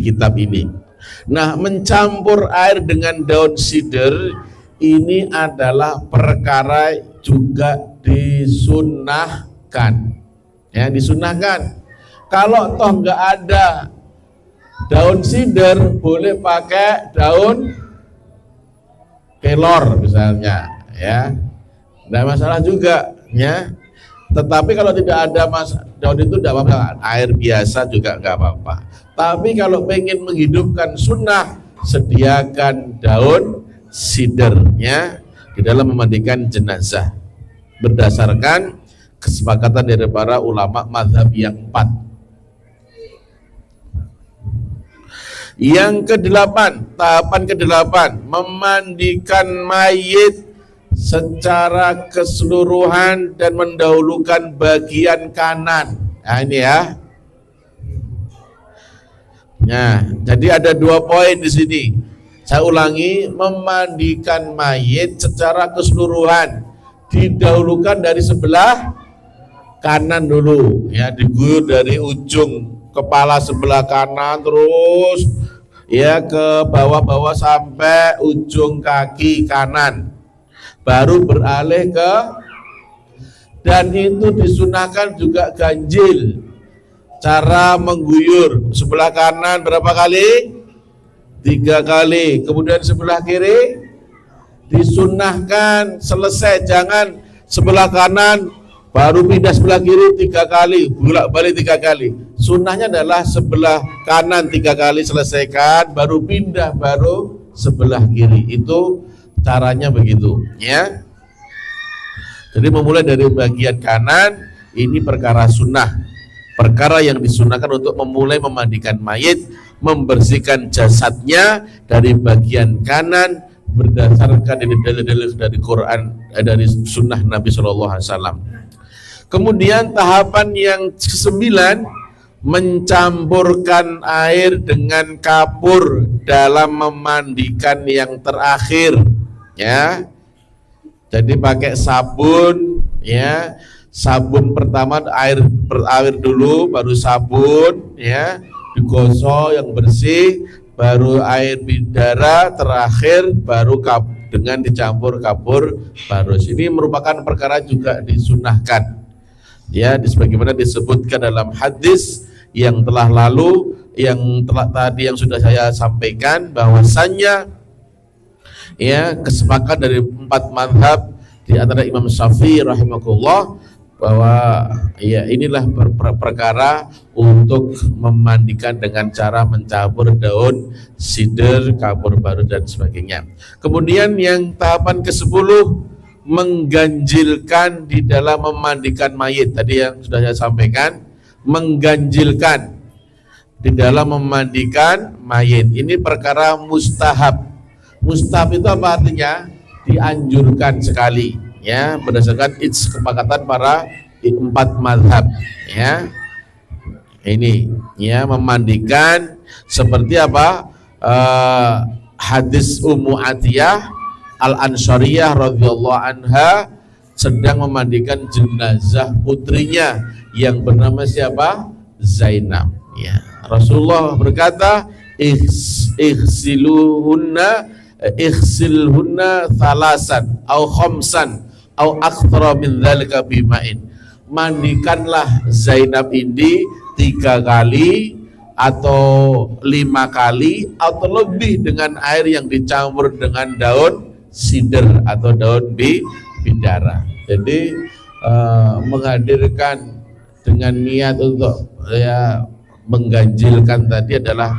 kitab ini. Nah, mencampur air dengan daun sidr ini adalah perkara juga disunahkan, ya, disunahkan. Kalau toh nggak ada daun sidr, boleh pakai daun kelor misalnya, ya, nggak masalah juga, ya. Tetapi kalau tidak ada daun itu tidak apa-apa, air biasa juga nggak apa-apa. Tapi kalau pengen menghidupkan sunnah, sediakan daun sidrnya di dalam memandikan jenazah, berdasarkan kesepakatan dari para ulama mazhab yang 4. Yang kedelapan, tahapan kedelapan, memandikan mayit secara keseluruhan dan mendahulukan bagian kanan. Nah ini ya. Nah, jadi ada 2 poin di sini. Saya ulangi, memandikan mayit secara keseluruhan, didahulukan dari sebelah kanan dulu, ya, diguyur dari ujung kepala sebelah kanan terus ya ke bawah-bawah sampai ujung kaki kanan, baru beralih ke, dan itu disunahkan juga ganjil. Cara mengguyur sebelah kanan berapa kali? 3 kali. Kemudian sebelah kiri disunahkan selesai, jangan sebelah kanan baru pindah sebelah kiri 3 kali, bolak-balik 3 kali. Sunnahnya adalah sebelah kanan 3 kali selesaikan, baru pindah, baru sebelah kiri. Itu caranya begitu, ya. Jadi memulai dari bagian kanan ini perkara sunnah. Perkara yang disunahkan untuk memulai memandikan mayit, membersihkan jasadnya dari bagian kanan berdasarkan dalil-dalil dari Quran, dari sunnah Nabi Shallallahu Alaihi Wasallam. Kemudian tahapan yang ke-9, mencampurkan air dengan kapur dalam memandikan yang terakhir, ya. Jadi pakai sabun, ya. Sabun pertama air dulu, baru sabun, ya, digosok yang bersih, baru air bidara, terakhir baru dengan dicampur kapur barus. Ini merupakan perkara juga disunahkan, ya, sebagaimana disebutkan dalam hadis yang telah lalu, yang tadi yang sudah saya sampaikan, bahwasannya ya kesepakatan dari 4 mazhab di antara Imam Syafi'i rahimahullah bahwa ya inilah perkara untuk memandikan dengan cara mencampur daun sidr, kapur baru dan sebagainya. Kemudian yang tahapan ke-10, mengganjilkan di dalam memandikan mayit. Tadi yang sudah saya sampaikan, mengganjilkan di dalam memandikan mayit. Ini perkara mustahab. Mustahab itu apa artinya? Dianjurkan sekali, ya, berdasarkan kesepakatan para 4 mazhab, ya. Ini, ya, memandikan seperti apa? Hadis Ummu Atiyah Al-Ansariyah radhiyallahu anha sedang memandikan jenazah putrinya yang bernama siapa? Zainab, ya. Rasulullah berkata, ighsilhunna thalasan au khamsan au akthara min dzalika bima'in. Mandikanlah Zainab ini 3 kali atau 5 kali atau lebih dengan air yang dicampur dengan daun sidr atau daun bidara. Jadi menghadirkan dengan niat untuk ya mengganjilkan tadi adalah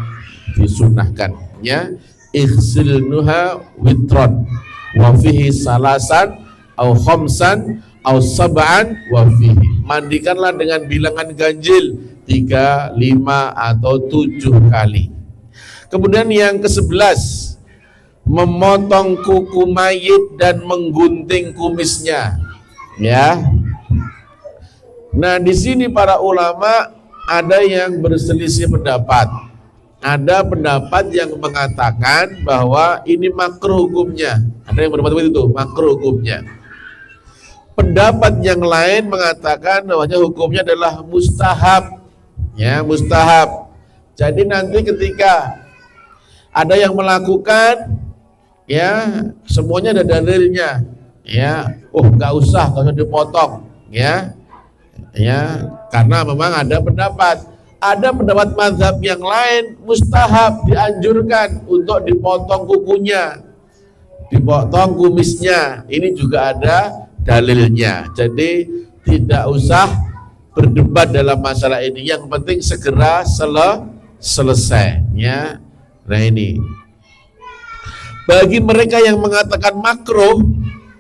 disunahkan, ya. Ighsilnuha witron wa fihi salasan au khamsan au sab'an wa fihi. Mandikanlah dengan bilangan ganjil 3, 5 atau 7 kali. Kemudian yang ke-11, memotong kuku mayit dan menggunting kumisnya, ya. Nah, di sini para ulama ada yang berselisih pendapat. Ada pendapat yang mengatakan bahwa ini makruh hukumnya. Ada yang berpendapat itu makruh hukumnya. Pendapat yang lain mengatakan bahwa hukumnya adalah mustahab, ya, mustahab. Jadi nanti ketika ada yang melakukan, ya, semuanya ada dalilnya, ya. Nggak usah kalau dipotong, ya, ya, karena memang ada pendapat. Ada pendapat mazhab yang lain mustahab, dianjurkan untuk dipotong kukunya, dipotong kumisnya. Ini juga ada dalilnya. Jadi tidak usah berdebat dalam masalah ini. Yang penting segera selesai, ya. Nah ini bagi mereka yang mengatakan makruh,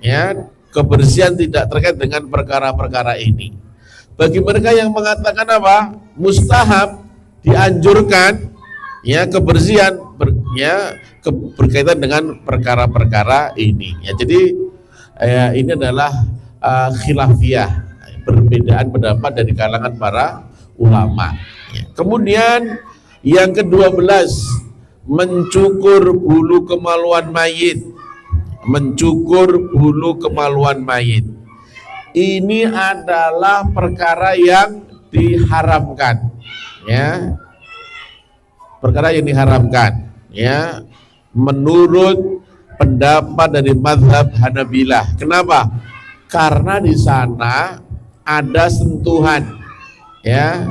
ya, kebersihan tidak terkait dengan perkara-perkara ini. Bagi mereka yang mengatakan apa? Mustahab, dianjurkan, Ya, kebersihan berkaitan dengan perkara-perkara ini. Ya, jadi ini adalah khilafiyah, perbedaan pendapat dari kalangan para ulama. Ya. Kemudian yang ke-12, mencukur bulu kemaluan mayit. Mencukur bulu kemaluan mayit. Ini adalah perkara yang diharamkan. Ya. Perkara yang diharamkan, ya, menurut pendapat dari mazhab Hanabilah. Kenapa? Karena di sana ada sentuhan, ya,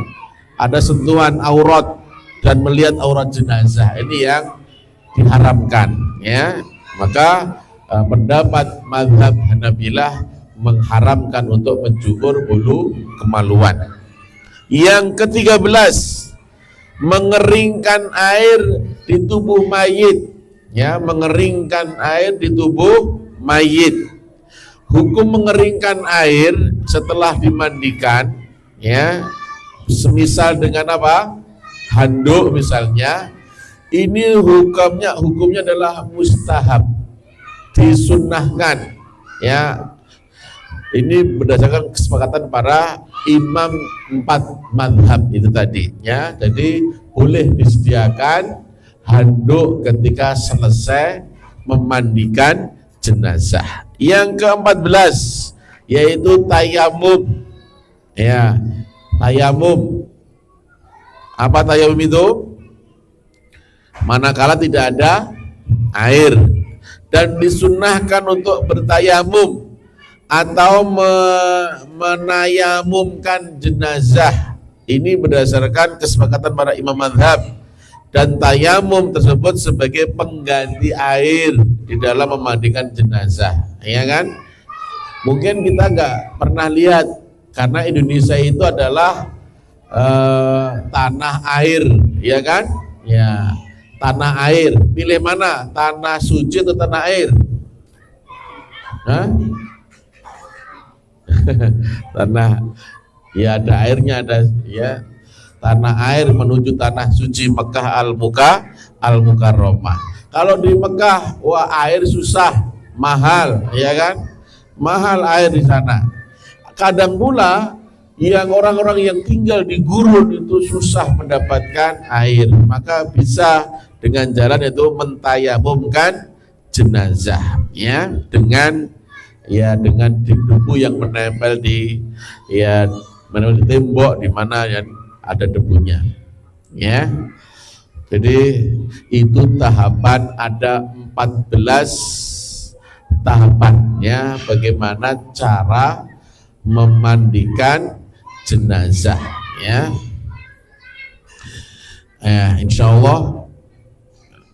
ada sentuhan aurat dan melihat aurat jenazah. Ini yang diharamkan, ya. Maka pendapat mazhab Hanabilah mengharamkan untuk mencukur bulu kemaluan. Yang ke-13, mengeringkan air di tubuh mayit, ya, mengeringkan air di tubuh mayit. Hukum mengeringkan air setelah dimandikan, ya, semisal dengan apa? Handuk misalnya, ini hukumnya adalah mustahab, disunnahkan, ya. Ini berdasarkan kesepakatan para imam 4 mazhab itu tadi, ya. Jadi boleh disediakan handuk ketika selesai memandikan jenazah. Yang ke-14 yaitu tayamum, ya. Tayamum, apa tayamum itu? Manakala tidak ada air dan disunnahkan untuk bertayamum atau menayamumkan jenazah. Ini berdasarkan kesepakatan para imam mazhab, dan tayamum tersebut sebagai pengganti air di dalam memandikan jenazah, ya kan? Mungkin kita nggak pernah lihat karena Indonesia itu adalah tanah air, ya kan? Ya, tanah air. Pilih mana? Tanah suci atau tanah air? Hah? Tanah, ya ada airnya, ada, ya, tanah air menuju tanah suci Mekah Al-Mukarramah. Kalau di Mekah, wah, air susah, mahal, ya kan? Mahal air di sana. Kadang pula yang orang-orang yang tinggal di gurun itu susah mendapatkan air, maka bisa dengan jalan itu mentayamumkan jenazah, ya, dengan debu yang menempel di tembok di mana yang ada debunya, ya. Jadi itu tahapan, ada 14 tahapan, ya, bagaimana cara memandikan jenazah, ya. Insya Allah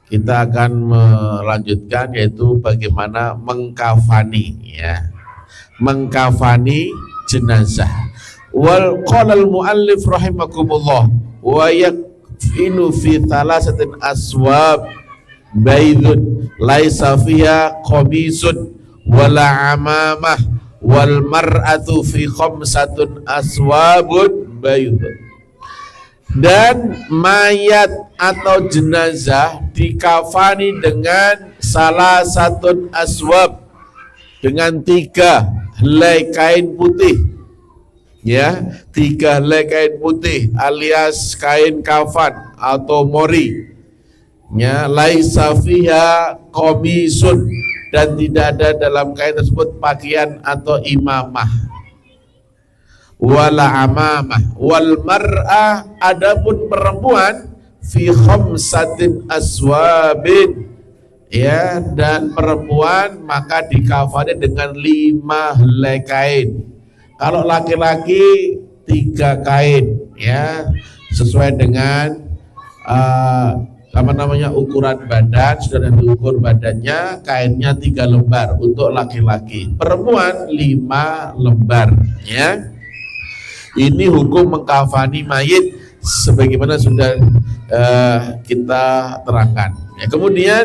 kita akan melanjutkan yaitu bagaimana mengkafani, ya, mengkafani jenazah. Wal qalal muallif rahimakumullah wa yakfinu fi thalathatin aswab baydun laisa fiha qamisun wala amamah wal mar'atu fi khamsatun aswabun baydun. Dan mayat atau jenazah dikafani dengan salah satu aswab, dengan 3 helai kain putih, ya, 3 helai kain putih alias kain kafan atau mori, ya, laisa fiha qamisun, dan tidak ada dalam kain tersebut pakaian atau imamah, wala amamah. Wal mar'ah, adapun perempuan, fi khamsatin aswabin, ya, dan perempuan maka dikafani dengan 5 helai kain. Kalau laki-laki 3 kain, ya, sesuai dengan ukuran badan, sudah diukur badannya, kainnya 3 lembar untuk laki-laki, perempuan 5 lembar, ya. Ini hukum mengkafani mayit sebagaimana sudah kita terangkan. Ya, kemudian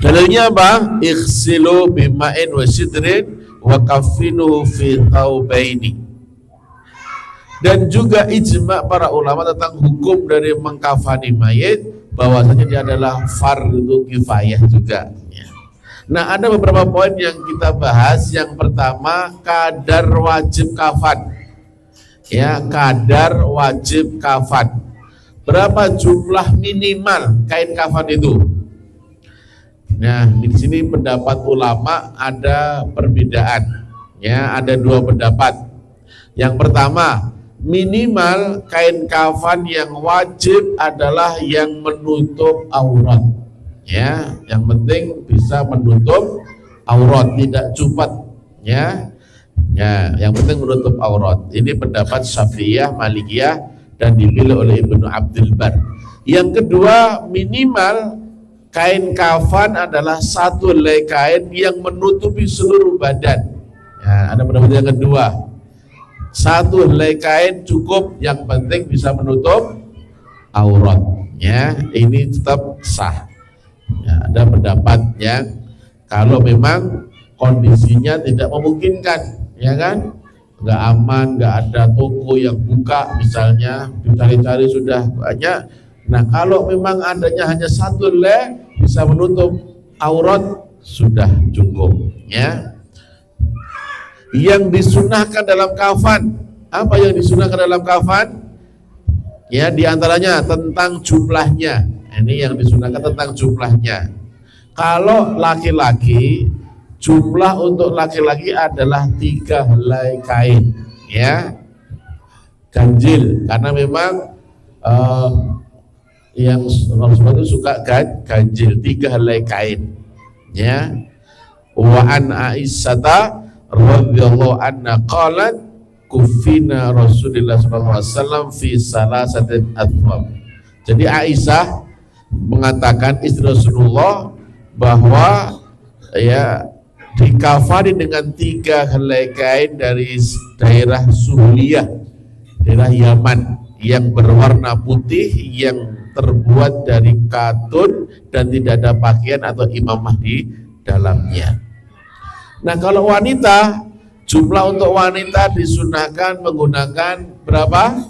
dalilnya apa? Ighsilu bima'in wa sidrin wa kafinuhu fi thawbaini. Dan juga ijma para ulama tentang hukum dari mengkafani mayit, bahwasanya dia adalah fardu kifayah juga. Nah, ada beberapa poin yang kita bahas. Yang pertama, kadar wajib kafan. Ya, kadar wajib kafan. Berapa jumlah minimal kain kafan itu? Nah, di sini pendapat ulama ada perbedaan. Ya, ada dua pendapat. Yang pertama, minimal kain kafan yang wajib adalah yang menutup aurat. Ya, yang penting bisa menutup aurat, tidak cupat. Ya, yang penting menutup aurat. Ini pendapat Syafi'iyah, Malikiyah, dan dipilih oleh Ibnu Abdul Bar. Yang kedua, minimal kain kafan adalah satu helai kain yang menutupi seluruh badan. Ya, ada pendapat yang kedua, satu helai kain cukup, yang penting bisa menutup aurat. Ya, ini tetap sah. Ya, ada pendapat yang kalau memang kondisinya tidak memungkinkan, ya kan, nggak aman, nggak ada toko yang buka misalnya, dicari-cari sudah banyak. Nah, kalau memang adanya hanya satu helai bisa menutup aurat, sudah cukup. Ya, yang disunahkan dalam kafan, apa yang disunahkan dalam kafan? Ya, diantaranya tentang jumlahnya. Ini yang disunahkan tentang jumlahnya. Kalau laki-laki, jumlah untuk laki-laki adalah 3 helai kain. Ya, ganjil, karena memang yang Rasulullah itu suka ganjil, 3 helai kain. Ya, wa an Aisyata radhiyallahu anha qalat kufina Rasulullah sallallahu alaihi wasallam fi salasatin athwab. Jadi Aisyah mengatakan, istri Rasulullah, bahwa ya dikafani dengan 3 helai kain dari daerah Suhliyah, daerah Yaman, yang berwarna putih, yang terbuat dari katun dan tidak ada pakaian atau imamah di dalamnya. Nah, kalau wanita, jumlah untuk wanita disunahkan menggunakan berapa?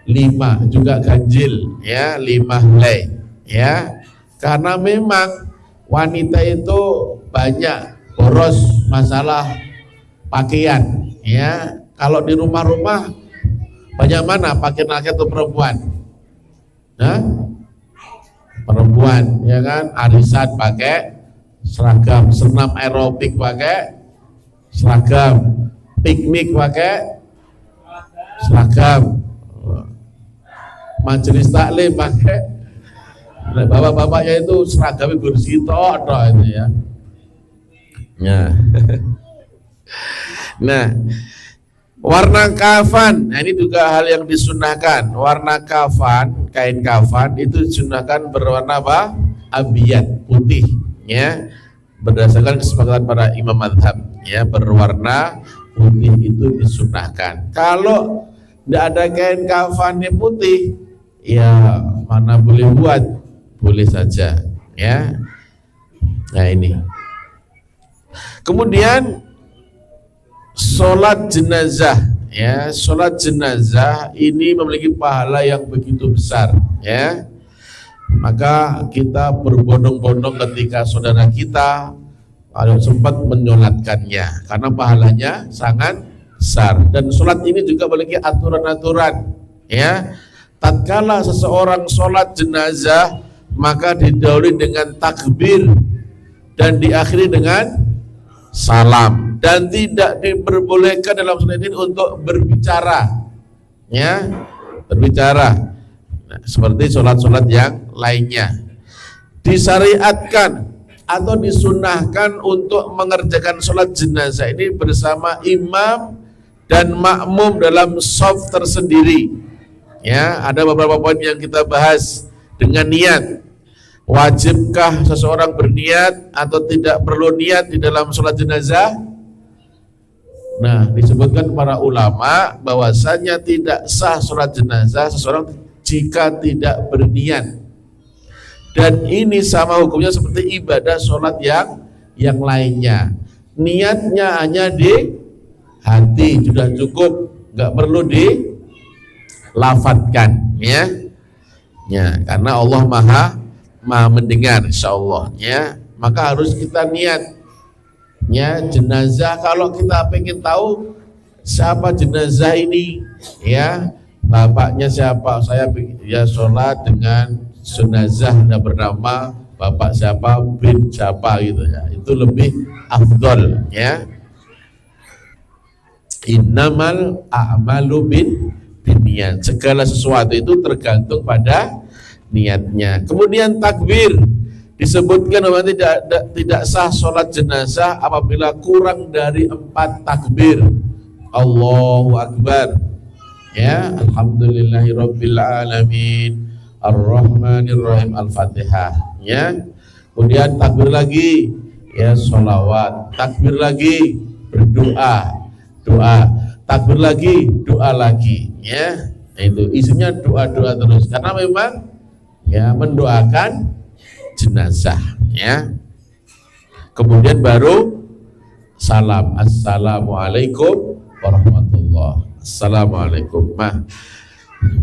5, juga ganjil, ya, 5 helai. Ya, karena memang wanita itu banyak boros masalah pakaian. Ya, kalau di rumah-rumah banyak mana pakaian laki atau perempuan? Nah, perempuan, ya kan, arisan pakai seragam, senam aerobik pakai seragam, piknik pakai seragam, majelis taklim pakai. Nah, bapak-bapaknya itu seragamnya bersito itu ya. Nah, warna kafan, nah ini juga hal yang disunahkan. Warna kafan, kain kafan itu disunahkan berwarna apa? Abiyat, putih. Ya, berdasarkan kesepakatan para imam mazhab. Ya, berwarna putih itu disunahkan. Kalau tidak ada kain kafannya putih, ya mana boleh buat. Boleh saja, ya. Nah, ini. Kemudian sholat jenazah, ya. Sholat jenazah ini memiliki pahala yang begitu besar, ya. Maka kita berbondong-bondong ketika saudara kita kalau sempat menyolatkannya, karena pahalanya sangat besar. Dan sholat ini juga memiliki aturan-aturan, ya. Tatkala seseorang sholat jenazah, maka didahului dengan takbir dan diakhiri dengan salam, dan tidak diperbolehkan dalam sholat ini untuk berbicara, ya, berbicara. Nah, seperti sholat-sholat yang lainnya. Disyariatkan atau disunahkan untuk mengerjakan sholat jenazah ini bersama imam dan makmum dalam shaf tersendiri. Ya, ada beberapa poin yang kita bahas. Dengan niat, wajibkah seseorang berniat atau tidak perlu niat di dalam sholat jenazah? Nah, disebutkan para ulama bahwasanya tidak sah sholat jenazah seseorang jika tidak berniat. Dan ini sama hukumnya seperti ibadah sholat yang lainnya. Niatnya hanya di hati sudah cukup, nggak perlu lafadzkan ya. Ya, karena Allah maha mendengar insyaallah ya. Maka harus kita niat ya. Jenazah, kalau kita pengen tahu siapa jenazah ini ya, bapaknya siapa, saya ya sholat dengan jenazah yang bernama bapak siapa bin siapa gitu ya, itu lebih afdol ya. Innamal a'malu binniyat, segala sesuatu itu tergantung pada niatnya. Kemudian takbir, disebutkan bahwa tidak sah sholat jenazah apabila kurang dari 4 takbir. Allahu Akbar ya, alhamdulillahirabbil alamin, arrahmanirrahim, al-fatihah ya. Kemudian takbir lagi ya, sholawat, takbir lagi berdoa, takbir lagi, doa lagi ya. Itu isinya doa-doa terus karena memang ya mendoakan jenazah ya. Kemudian baru salam, assalamualaikum warahmatullah, assalamualaikum.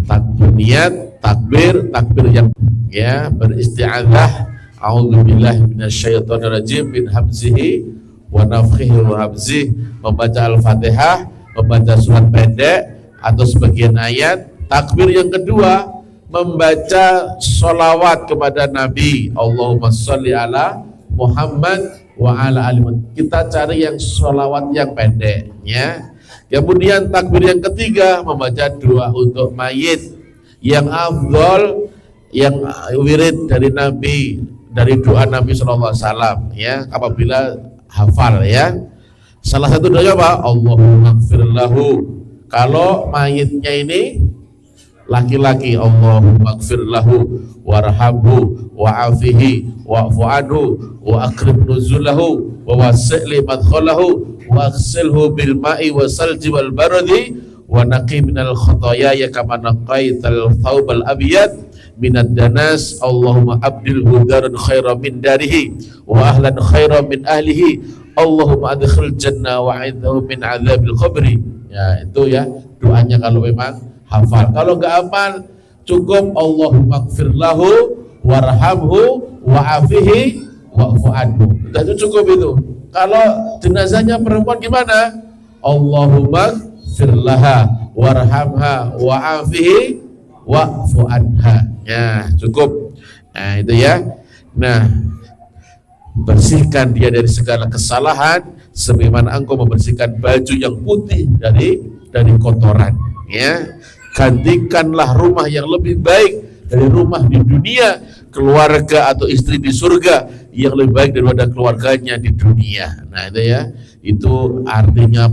Takbir niat, takbir yang ya beristi'adzah, a'udzubillahi minasyaitonirrajim min hamzihi wa nafthihi wa hamzihi, membaca al-fatihah, membaca surat pendek atau sebagian ayat. Takbir yang kedua membaca sholawat kepada Nabi, Allahumma sholli ala Muhammad wa ala ali Muhammad. Kita cari yang sholawat yang pendek ya. Kemudian takbir yang ketiga membaca doa untuk mayit yang afdol, yang wirid dari Nabi, dari doa Nabi SAW ya, apabila hafal ya. Salah satu doa apa? Allahumma ighfir lahu. Kalau mayitnya ini laki-laki, Allahumma ighfir lahu warhamhu wa'afihi wa'fu anhu wa akrim nuzulahu wa wasi' madkhalahu wa aghsilhu bil ma'i wa salji wal bardi wa naqi minal khotoyaya kama naqaital thawbal abyad minad danas. Allahumma abdilhu daran khairan min darihi wa ahlan khairan min ahlihi. Allahumma adkhil jannah wa a'idhu min adzabil qabri. Ya, itu ya doanya kalau memang hafal. Kalau enggak hafal cukup Allahumma ighfir lahu warhamhu wa'afihi wa'fu anhu. Itu cukup itu. Kalau jenazahnya perempuan gimana? Allahumma ighfir laha warhamha wa'afihi wa'fu anha. Ya, cukup. Nah, itu ya. Nah, bersihkan dia dari segala kesalahan sebagaimana engkau membersihkan baju yang putih dari kotoran ya. Gantikanlah rumah yang lebih baik dari rumah di dunia, keluarga atau istri di surga yang lebih baik daripada keluarganya di dunia. Nah itu ya, itu artinya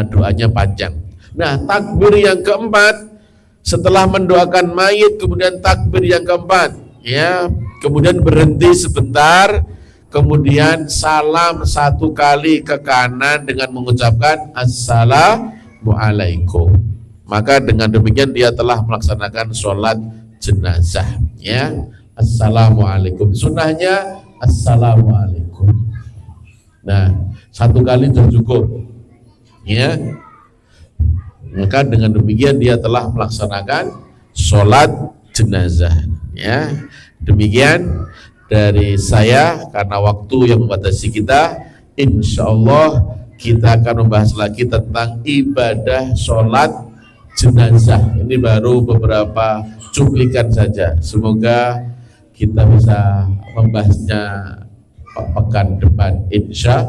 doanya panjang. Nah takbir yang keempat setelah mendoakan mayit, kemudian takbir yang keempat ya, kemudian berhenti sebentar, kemudian salam 1 kali ke kanan dengan mengucapkan assalamualaikum. Maka dengan demikian dia telah melaksanakan sholat jenazah ya. Assalamualaikum, sunnahnya assalamualaikum. Nah 1 kali sudah cukup ya. Maka dengan demikian dia telah melaksanakan sholat jenazah ya. Demikian dari saya, karena waktu yang membatasi kita, insya Allah kita akan membahas lagi tentang ibadah sholat jenazah. Ini baru beberapa cuplikan saja. Semoga kita bisa membahasnya pekan depan insya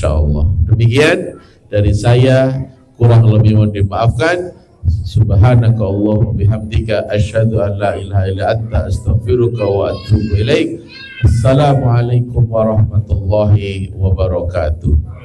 Allah. Demikian dari saya, kurang lebih mohon dimaafkan. Subhanaka Allahumma bihamdika asyhadu an la ilaha illa anta astaghfiruka wa atubu ilaik. Assalamualaikum warahmatullahi wabarakatuh.